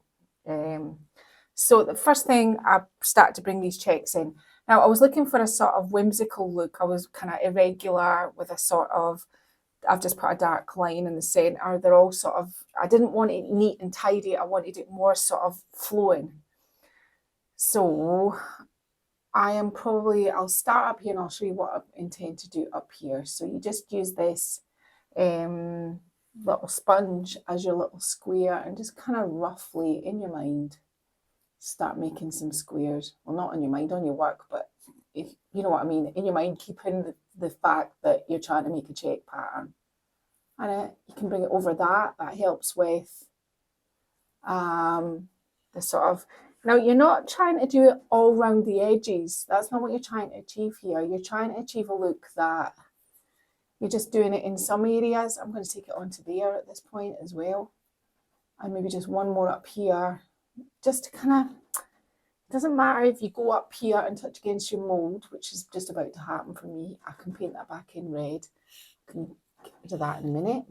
So the first thing, I started to bring these checks in. Now I was looking for a sort of whimsical look. I was kind of irregular with a sort of, I've just put a dark line in the centre. They're all sort of, I didn't want it neat and tidy. I wanted it more sort of flowing. So I'll start up here and I'll show you what I intend to do up here. So you just use this little sponge as your little square and just kind of roughly in your mind start making some squares. Well, not in your mind, on your work, but if you know what I mean, in your mind, keeping the fact that you're trying to make a check pattern. And you can bring it over that. That helps with the sort of, now you're not trying to do it all round the edges. That's not what you're trying to achieve here. You're trying to achieve a look that you're just doing it in some areas. I'm going to take it onto there at this point as well. And maybe just one more up here. Just to kind of, it doesn't matter if you go up here and touch against your mould, which is just about to happen for me. I can paint that back in red. I can get rid of that in a minute.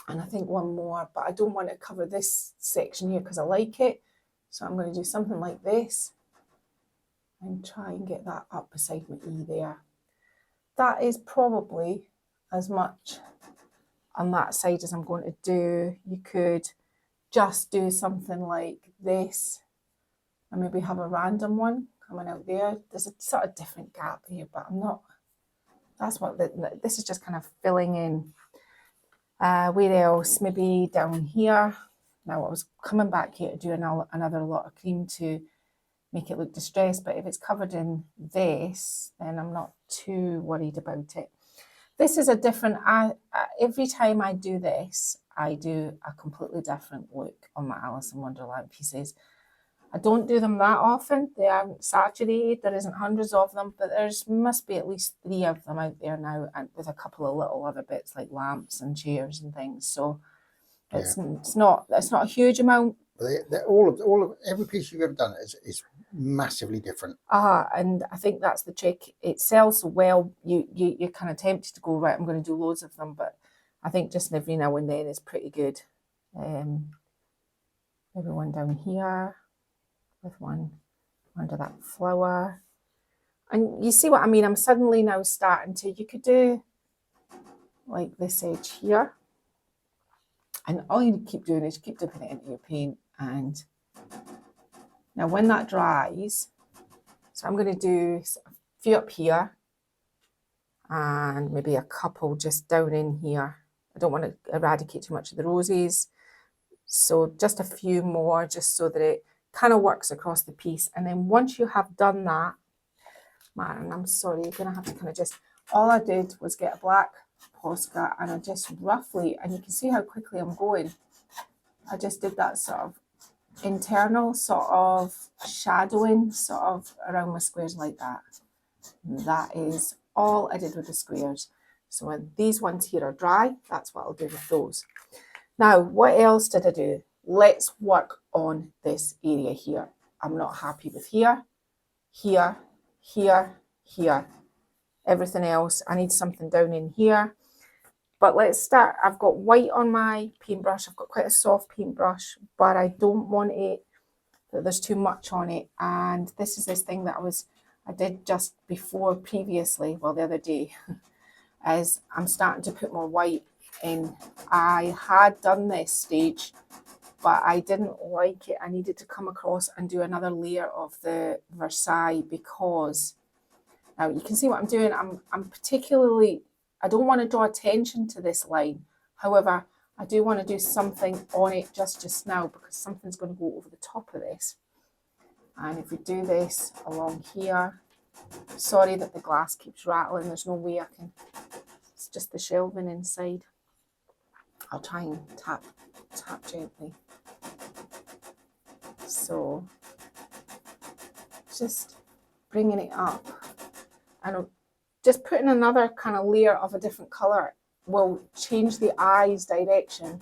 And I think one more, but I don't want to cover this section here because I like it. So I'm going to do something like this and try and get that up beside my E there. That is probably as much on that side as I'm going to do. You could just do something like this and maybe have a random one coming out there. There's a sort of different gap here, but I'm not, that's what, this is just kind of filling in. Where else? Maybe down here. Now I was coming back here to do another lot of cream to make it look distressed, but if it's covered in this, then I'm not too worried about it. This is a different, every time I do this, I do a completely different look on my Alice in Wonderland pieces. I don't do them that often. They aren't saturated. There isn't hundreds of them, but must be at least 3 of them out there now, and with a couple of little other bits like lamps and chairs and things. So it's not a huge amount. They're all of every piece you've ever done is massively different. And I think that's the trick. It sells so well. You're kind of tempted to go, right, I'm going to do loads of them, but I think just every now and then is pretty good. Maybe one down here with one under that flower. And you see what I mean? I'm suddenly now starting to, you could do like this edge here. And all you keep doing is keep dipping it into your paint. And now when that dries, so I'm going to do a few up here and maybe a couple just down in here. I don't want to eradicate too much of the roses. So just a few more just so that it kind of works across the piece. And then once you have done that, man, I'm sorry, you're going to have to kind of just, all I did was get a black Posca and I just roughly, and you can see how quickly I'm going. I just did that sort of internal sort of shadowing sort of around my squares like that. And that is all I did with the squares. So when these ones here are dry, that's what I'll do with those. Now, what else did I do? Let's work on this area here. I'm not happy with here, here, here, here. Everything else, I need something down in here. But let's start. I've got white on my paintbrush. I've got quite a soft paintbrush, but I don't want it that there's too much on it. And this is this thing that I did just before previously, well, the other day, is I'm starting to put more white in. I had done this stage, but I didn't like it. I needed to come across and do another layer of the Versailles because now you can see what I'm doing. I'm particularly, I don't want to draw attention to this line. However, I do want to do something on it just now because something's going to go over the top of this. And if we do this along here, sorry that the glass keeps rattling. There's no way I can, it's just the shelving inside. I'll try and tap gently. So just bringing it up. And just putting another kind of layer of a different colour will change the eye's direction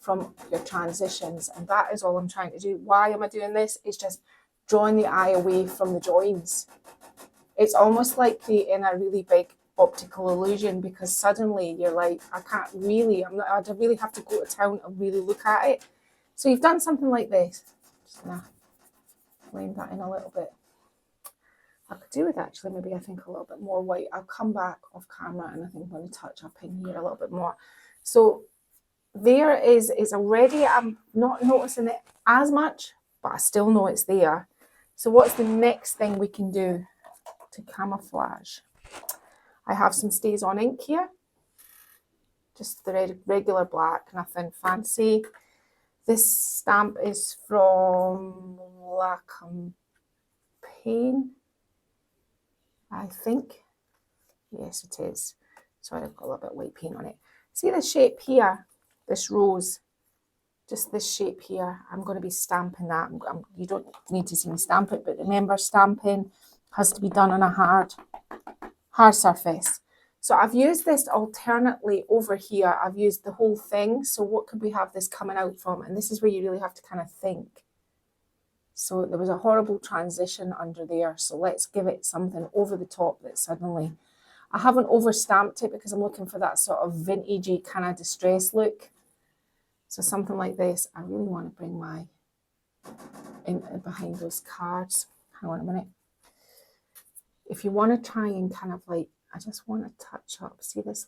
from your transitions. And that is all I'm trying to do. Why am I doing this? It's just drawing the eye away from the joins. It's almost like creating a really big optical illusion because suddenly you're like, I can't really, I really have to go to town and really look at it. So you've done something like this. Just going to blend that in a little bit. I could do with actually maybe I think a little bit more white. I'll come back off camera and I think I'm going to touch up in here a little bit more. So there is already, I'm not noticing it as much, but I still know it's there. So what's the next thing we can do to camouflage? I have some Stays On ink here. Just the regular black, nothing fancy. This stamp is from La Campagne, I think. Yes, it is. Sorry, I've got a little bit of white paint on it. See the shape here, this rose, just this shape here. I'm going to be stamping that. You don't need to see me stamp it, but remember, stamping has to be done on a hard surface. So I've used this alternately over here. I've used the whole thing. So what could we have this coming out from? And this is where you really have to kind of think. So there was a horrible transition under there. So let's give it something over the top that suddenly, I haven't over stamped it because I'm looking for that sort of vintagey kind of distress look. So something like this. I really want to bring my, in behind those cards. Hang on a minute. If you want to try and kind of like, I just want to touch up, see this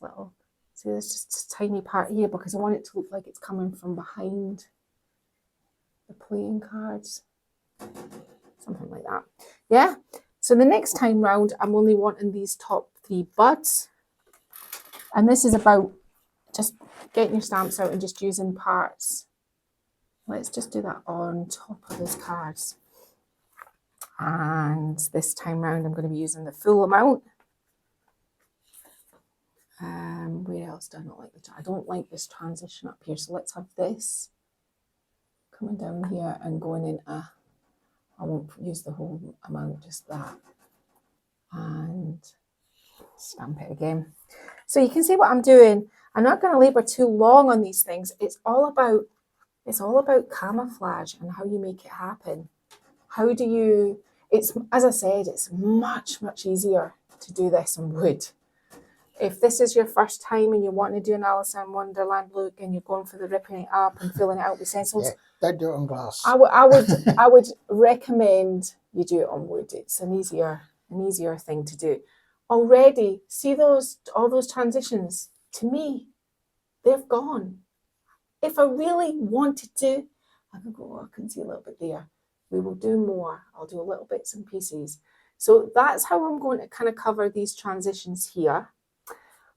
just a tiny part here because I want it to look like it's coming from behind the playing cards. Something like that. Yeah. So the next time round, I'm only wanting these top 3 buds. And this is about just getting your stamps out and just using parts. Let's just do that on top of those cards. And this time round, I'm going to be using the full amount. Where else do I not like the? I don't like this transition up here. So let's have this coming down here and going in I won't use the whole amount, just that. And stamp it again. So you can see what I'm doing. I'm not going to labor too long on these things. It's all about camouflage and how you make it happen. How do you, it's, as I said, it's much, much easier to do this on wood if this is your first time and you want to do an Alice in Wonderland look and you're going for the ripping it up and filling it out with stencils, Yeah, don't do it on glass. I would recommend you do it on wood. It's an easier thing to do. Already, see all those transitions? To me, they've gone. If I really wanted to, I could go, I can see a little bit there. We will do more. I'll do a little bits and pieces. So that's how I'm going to kind of cover these transitions here.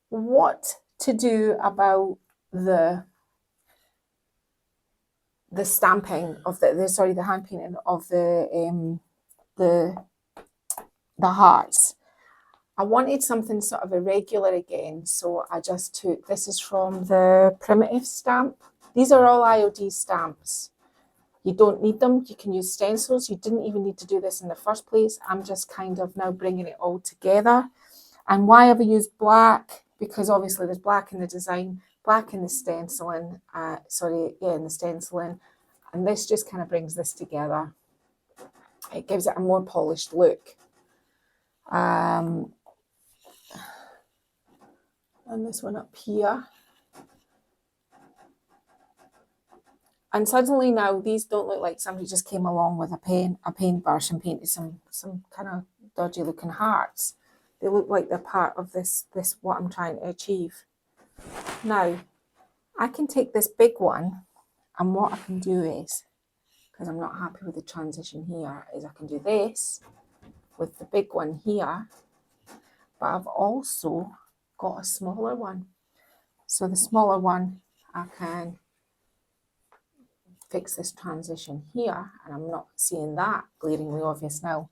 What to do about the stamping of the hand painting of the hearts. I wanted something sort of irregular again, so I just took, this is from the Primitive stamp. These are all IOD stamps. You don't need them. You can use stencils. You didn't even need to do this in the first place. I'm just kind of now bringing it all together. And why have I used black? Because obviously there's black in the design, black in the stenciling, in the stenciling. And this just kind of brings this together. It gives it a more polished look. And this one up here. And suddenly now these don't look like somebody just came along with a paintbrush and painted some kind of dodgy looking hearts. They look like they're part of this what I'm trying to achieve. Now, I can take this big one, and what I can do is, because I'm not happy with the transition here, is I can do this with the big one here, but I've also got a smaller one. So the smaller one, I can fix this transition here, and I'm not seeing that glaringly obvious now.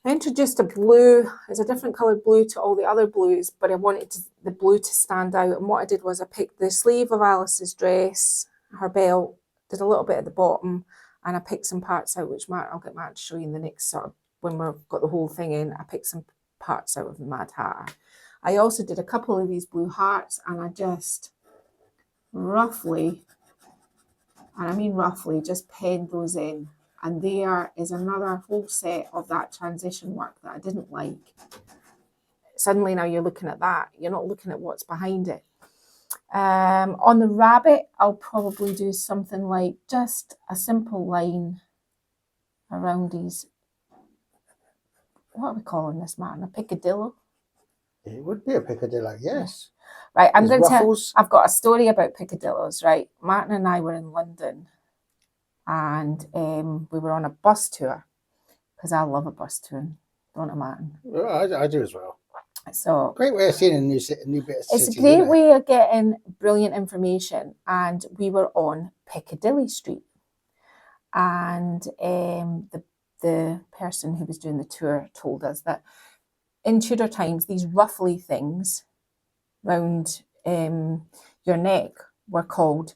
I introduced a blue. It's a different coloured blue to all the other blues, but I wanted the blue to stand out, and what I did was I picked the sleeve of Alice's dress, her belt, did a little bit at the bottom, and I picked some parts out, which I'll get Matt to show you in the next sort of, when we've got the whole thing in. I picked some parts out of the Mad Hatter. I also did a couple of these blue hearts, and I just roughly, and I mean roughly, just penned those in. And there is another whole set of that transition work that I didn't like. Suddenly now you're looking at that. You're not looking at what's behind it. On the rabbit, I'll probably do something like just a simple line around these. What are we calling this, Martin? A picadillo? It would be a picadillo, yes. Right, I'm going to tell, I've got a story about picadillos, right? Martin and I were in London, and we were on a bus tour, because I love a bus tour, don't I, Martin? Well, I do as well. So great way of seeing a new bit of city. It's a great way of getting brilliant information, and we were on Piccadilly Street, and the person who was doing the tour told us that in Tudor times, these ruffly things round your neck were called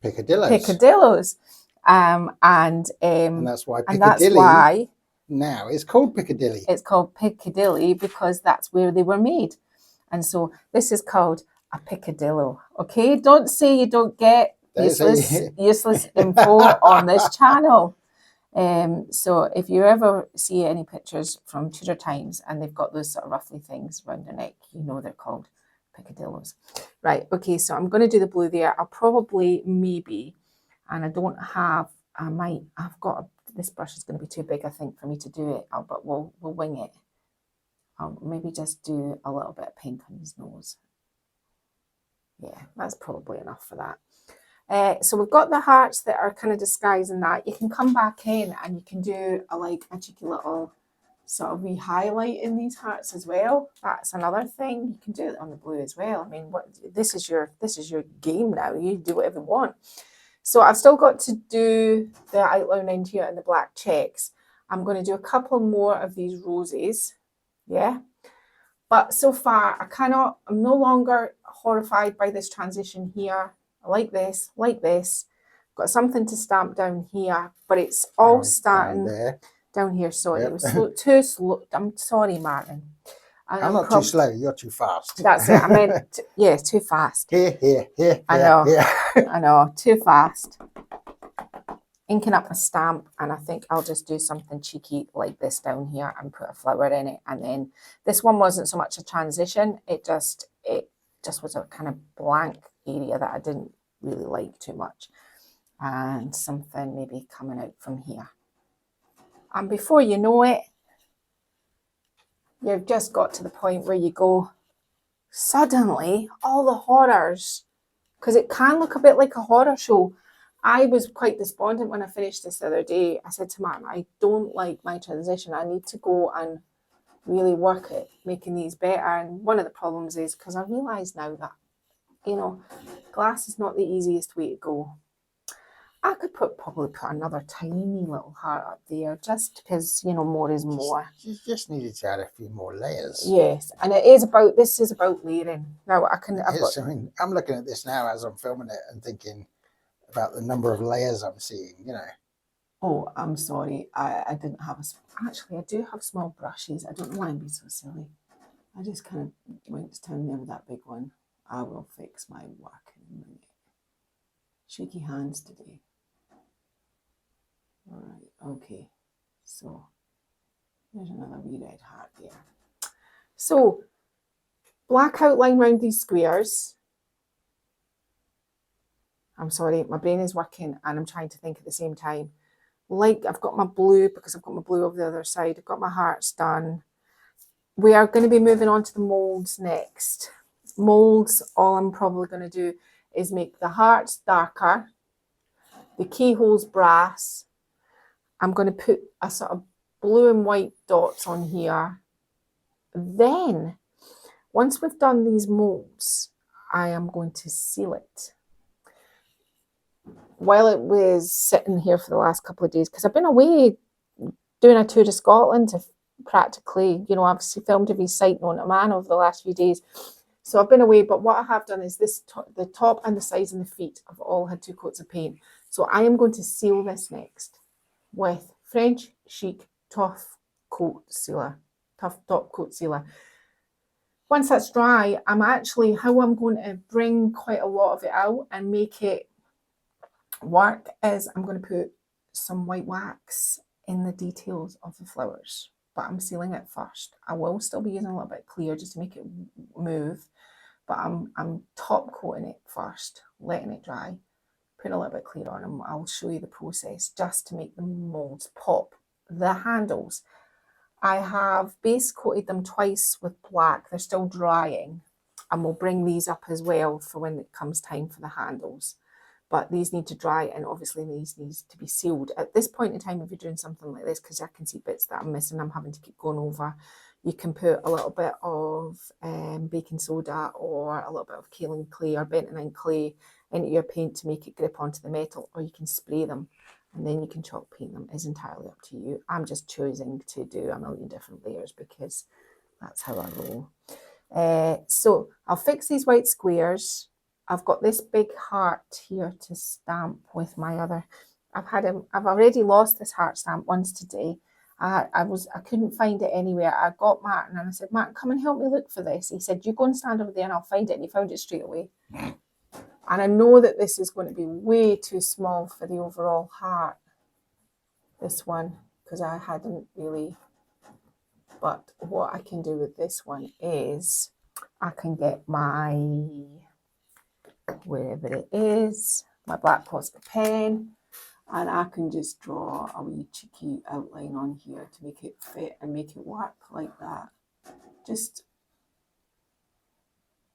picadillos. And that's why Piccadilly, and that's why now it's called Piccadilly. It's called Piccadilly because that's where they were made. And so this is called a picadillo. Okay, don't say you don't get useless info on this channel. So if you ever see any pictures from Tudor times and they've got those sort of ruffly things around their neck, you know they're called picadillos. Right, okay, so I'm going to do the blue there. I'll probably, maybe, and I don't have, this brush is going to be too big, I think, for me to do it, but we'll wing it. I'll maybe just do a little bit of pink on his nose. Yeah, that's probably enough for that. So we've got the hearts that are kind of disguising that. You can come back in and you can do a cheeky little sort of re-highlight in these hearts as well. That's another thing. You can do it on the blue as well. I mean, this is your game now. You do whatever you want. So I've still got to do the outline end here and the black checks. I'm going to do a couple more of these roses. Yeah. But so far, I'm no longer horrified by this transition here. I like this. Got something to stamp down here, but it's all starting down here. Sorry, It was too slow. I'm sorry, Martin. I'm not too slow. You're too fast. That's it. I meant, too fast. Here. I know. Here. I know. Too fast. inking up a stamp, and I think I'll just do something cheeky like this down here and put a flower in it. And then this one wasn't so much a transition, it just was a kind of blank area that I didn't really like too much, and something maybe coming out from here. And before you know it, you've just got to the point where you go, suddenly all the horrors, because it can look a bit like a horror show. I was quite despondent when I finished this the other day. I said to Martin, I don't like my transition. I need to go and really work at making these better. And one of the problems is because I realise now that, you know, glass is not the easiest way to go. I could probably put another tiny little heart up there, just because, you know, more is more. You just needed to add a few more layers. Yes, and this is about layering. Now I mean, I'm looking at this now as I'm filming it and thinking about the number of layers I'm seeing, you know. Oh, I'm sorry. I didn't have actually, I do have small brushes. I don't know why I'm being so silly. I just kind of went to town there with that big one. I will fix my work in a minute. Shaky hands today. All right, okay. So there's another wee red heart there. So black outline around these squares. I'm sorry, my brain is working and I'm trying to think at the same time. Like I've got my blue, because I've got my blue over the other side. I've got my hearts done. We are going to be moving on to the molds next. Molds, all I'm probably going to do is make the hearts darker, the keyholes brass. I'm going to put a sort of blue and white dots on here. Then, once we've done these molds, I am going to seal it. While it was sitting here for the last couple of days, because I've been away doing a tour to Scotland to practically, you know, I've filmed every site known to man over the last few days. So I've been away, but what I have done is the top and the sides and the feet have all had 2 coats of paint. So I am going to seal this next with French Chic Tough Top Coat Sealer. Once that's dry, how I'm going to bring quite a lot of it out and make it work is I'm going to put some white wax in the details of the flowers, but I'm sealing it first. I will still be using a little bit clear just to make it move, but I'm top coating it first, letting it dry, putting a little bit clear on, and I'll show you the process just to make the molds pop. The handles, I have base coated them twice with black. They're still drying, and we'll bring these up as well for when it comes time for the handles. But these need to dry, and obviously these need to be sealed. At this point in time, if you're doing something like this, because I can see bits that I'm missing, I'm having to keep going over, you can put a little bit of baking soda or a little bit of kaolin clay or bentonite clay into your paint to make it grip onto the metal, or you can spray them and then you can chalk paint them. It's entirely up to you. I'm just choosing to do a million different layers because that's how I roll. So I'll fix these white squares. I've got this big heart here to stamp with my other. I've already lost this heart stamp once today. I couldn't find it anywhere. I got Martin and I said, Martin, come and help me look for this. He said, you go and stand over there and I'll find it. And he found it straight away. And I know that this is going to be way too small for the overall heart, this one, because I hadn't really. But what I can do with this one is I can get my, wherever it is, my black Posca pen, and I can just draw a wee cheeky outline on here to make it fit and make it work like that. Just,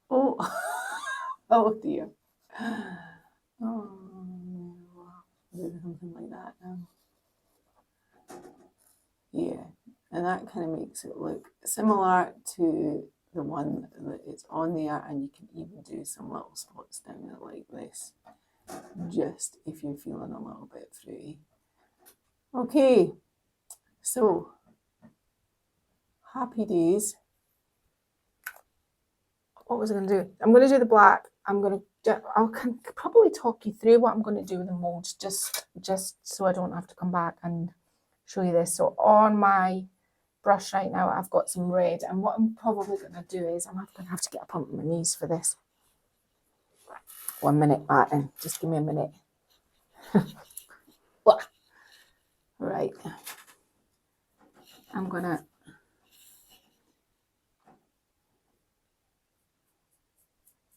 oh, oh dear. Oh, do something like that now. Yeah, and that kind of makes it look similar to the one that it's on there, and you can even do some little spots down there like this, just if you're feeling a little bit fruity. Okay, so happy days. What was I going to do? I'm going to do the black. I can probably talk you through what I'm going to do with the molds, just so I don't have to come back and show you this. So on my brush right now, I've got some red, and what I'm probably going to do is I'm going to have to get up on my knees for this. 1 minute, Martin. Just give me a minute. Right. I'm gonna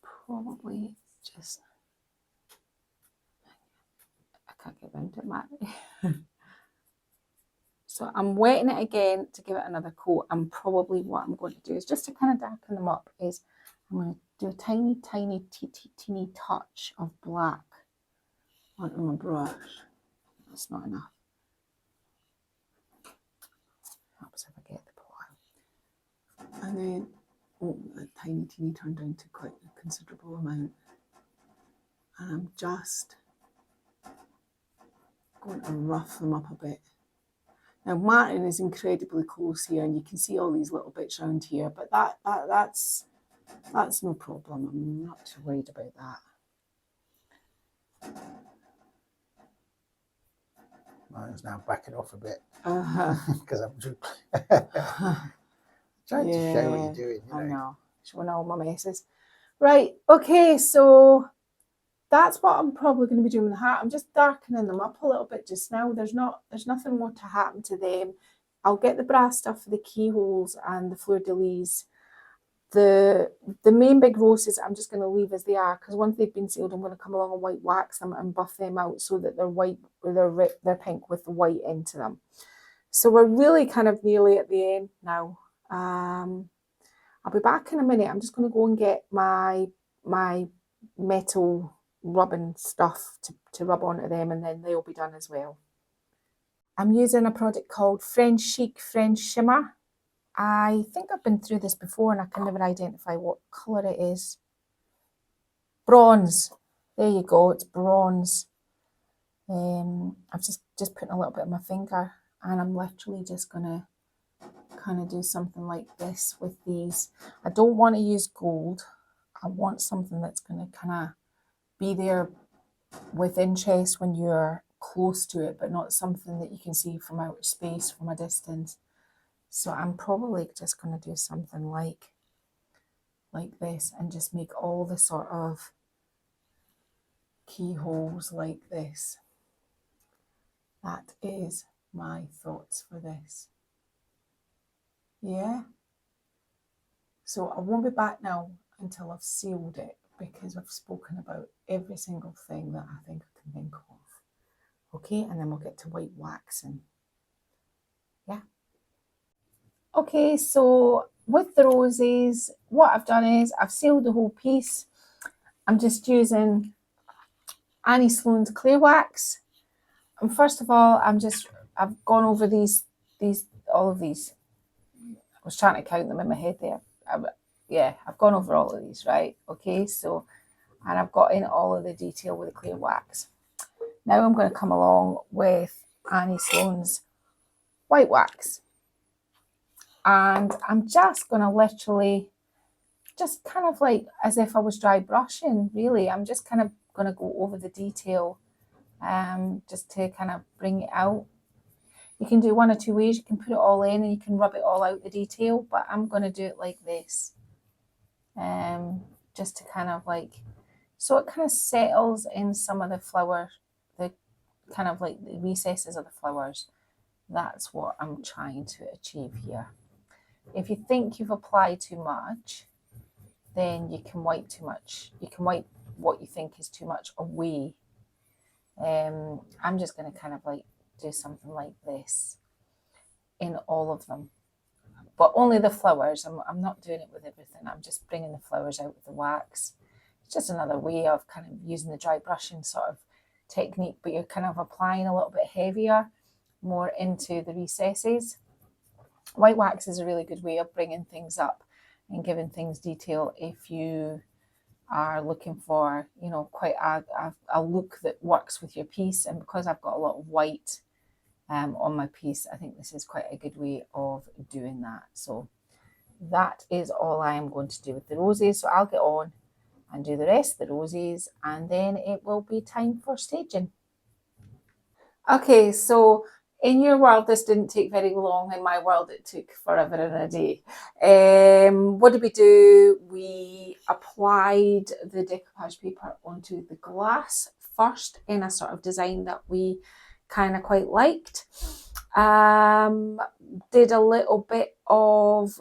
probably just, I can't get round it, Marley. So I'm wetting it again to give it another coat, and probably what I'm going to do is just to kind of darken them up is I'm going to do a tiny, tiny, teeny touch of black onto my brush. That's not enough. Helps if I get the pot. And then, oh, that tiny, teeny turned down to quite a considerable amount. And I'm just going to rough them up a bit. Now Martin is incredibly close here, and you can see all these little bits around here, but that's no problem. I'm not too worried about that. Mine's now backing off a bit Uh-huh. because I'm trying to show what you're doing. You know. I know, showing all my messes. Right, okay, so that's what I'm probably going to be doing with the hat. I'm just darkening them up a little bit just now. There's nothing more to happen to them. I'll get the brass stuff for the keyholes and the fleur-de-lis. The main big roses I'm just going to leave as they are, because once they've been sealed, I'm going to come along and white wax them and buff them out so that they're white, or they're pink with the white into them. So we're really kind of nearly at the end now. I'll be back in a minute. I'm just going to go and get my metal rubbing stuff to rub onto them, and then they'll be done as well. I'm using a product called French Chic French Shimmer. I think I've been through this before and I can never identify what colour it is. Bronze. There you go, it's bronze. I've just putting a little bit on my finger, and I'm literally just going to kind of do something like this with these. I don't want to use gold. I want something that's going to kind of be there with interest when you're close to it, but not something that you can see from outer space from a distance. So I'm probably just going to do something like this and just make all the sort of keyholes like this. That is my thoughts for this. Yeah. So I won't be back now until I've sealed it, because I've spoken about every single thing that I think I can think of. Okay, and then we'll get to white waxing. Yeah. Okay, so with the roses, what I've done is I've sealed the whole piece. I'm just using Annie Sloan's clear wax. And first of all, I've gone over all of these. I was trying to count them in my head there. I've gone over all of these, right? Okay, so, and I've got in all of the detail with the clear wax. Now I'm going to come along with Annie Sloan's white wax. And I'm just going to literally, just kind of like as if I was dry brushing, really. I'm just kind of going to go over the detail just to kind of bring it out. You can do one or two ways. You can put it all in and you can rub it all out, the detail, but I'm going to do it like this. Just to kind of like, so it kind of settles in some of the flower, the kind of like the recesses of the flowers. That's what I'm trying to achieve here. If you think you've applied too much, then you can wipe too much. You can wipe what you think is too much away. I'm just going to kind of like do something like this in all of them, but only the flowers. I'm not doing it with everything. I'm just bringing the flowers out with the wax. It's just another way of kind of using the dry brushing sort of technique, but you're kind of applying a little bit heavier, more into the recesses. White wax is a really good way of bringing things up and giving things detail if you are looking for, you know, quite a look that works with your piece. And because I've got a lot of white on my piece, I think this is quite a good way of doing that. So that is all I am going to do with the roses. So I'll get on and do the rest of the roses, and then it will be time for staging. Okay, so in your world, this didn't take very long. In my world, it took forever and a day. What did we do? We applied the decoupage paper onto the glass first in a sort of design that we kind of quite liked. Did a little bit of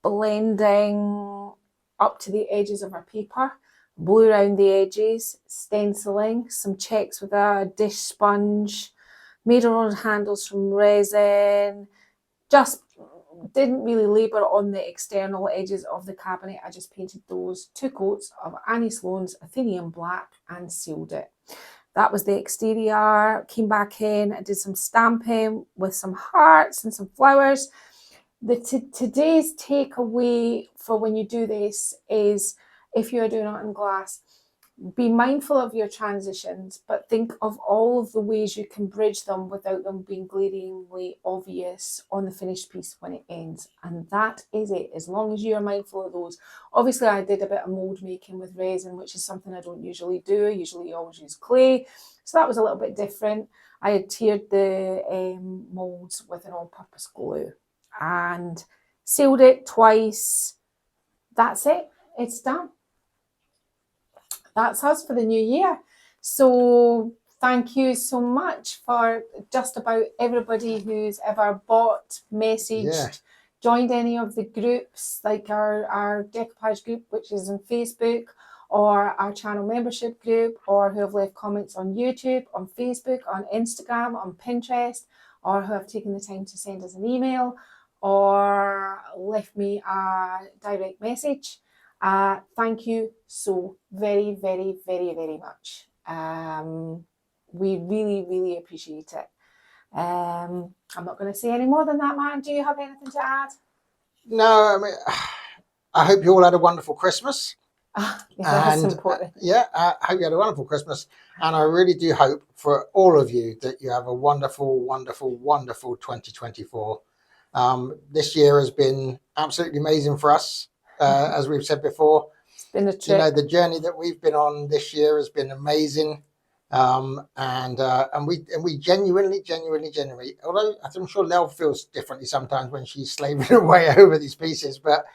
blending up to the edges of our paper, blew around the edges, stenciling, some checks with a dish sponge, made our own handles from resin, just didn't really labour on the external edges of the cabinet. I just painted those 2 coats of Annie Sloan's Athenian Black and sealed it. That was the exterior. Came back in and did some stamping with some hearts and some flowers. Today's takeaway for when you do this is, if you're doing art and glass, be mindful of your transitions, but think of all of the ways you can bridge them without them being glaringly obvious on the finished piece when it ends. And that is it, as long as you are mindful of those. Obviously, I did a bit of mould making with resin, which is something I don't usually do. I usually always use clay. So that was a little bit different. I had tiered the moulds with an all-purpose glue and sealed it twice. That's it. It's done. That's us for the new year. So thank you so much for just about everybody who's ever bought, messaged, joined any of the groups, like our Decoupage group, which is on Facebook, or our channel membership group, or who have left comments on YouTube, on Facebook, on Instagram, on Pinterest, or who have taken the time to send us an email or left me a direct message. Thank you so very, very, very, very much. We really, really appreciate it. I'm not going to say any more than that, man. Do you have anything to add? No, I mean, I hope you all had a wonderful Christmas. Yeah, that's important. I hope you had a wonderful Christmas. And I really do hope for all of you that you have a wonderful, wonderful, wonderful 2024. This year has been absolutely amazing for us. As we've said before, it's been a trip. You know, the journey that we've been on this year has been amazing. And we genuinely, although I'm sure Lel feels differently sometimes when she's slaving away over these pieces, but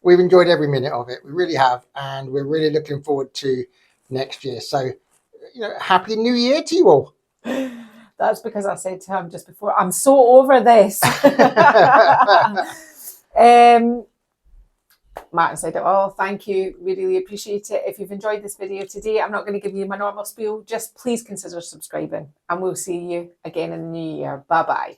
we've enjoyed every minute of it. We really have. And we're really looking forward to next year. So, you know, Happy New Year to you all. That's because I said to him just before, I'm so over this. Martin said, oh, thank you. We really appreciate it. If you've enjoyed this video today, I'm not going to give you my normal spiel. Just please consider subscribing, and we'll see you again in the new year. Bye-bye.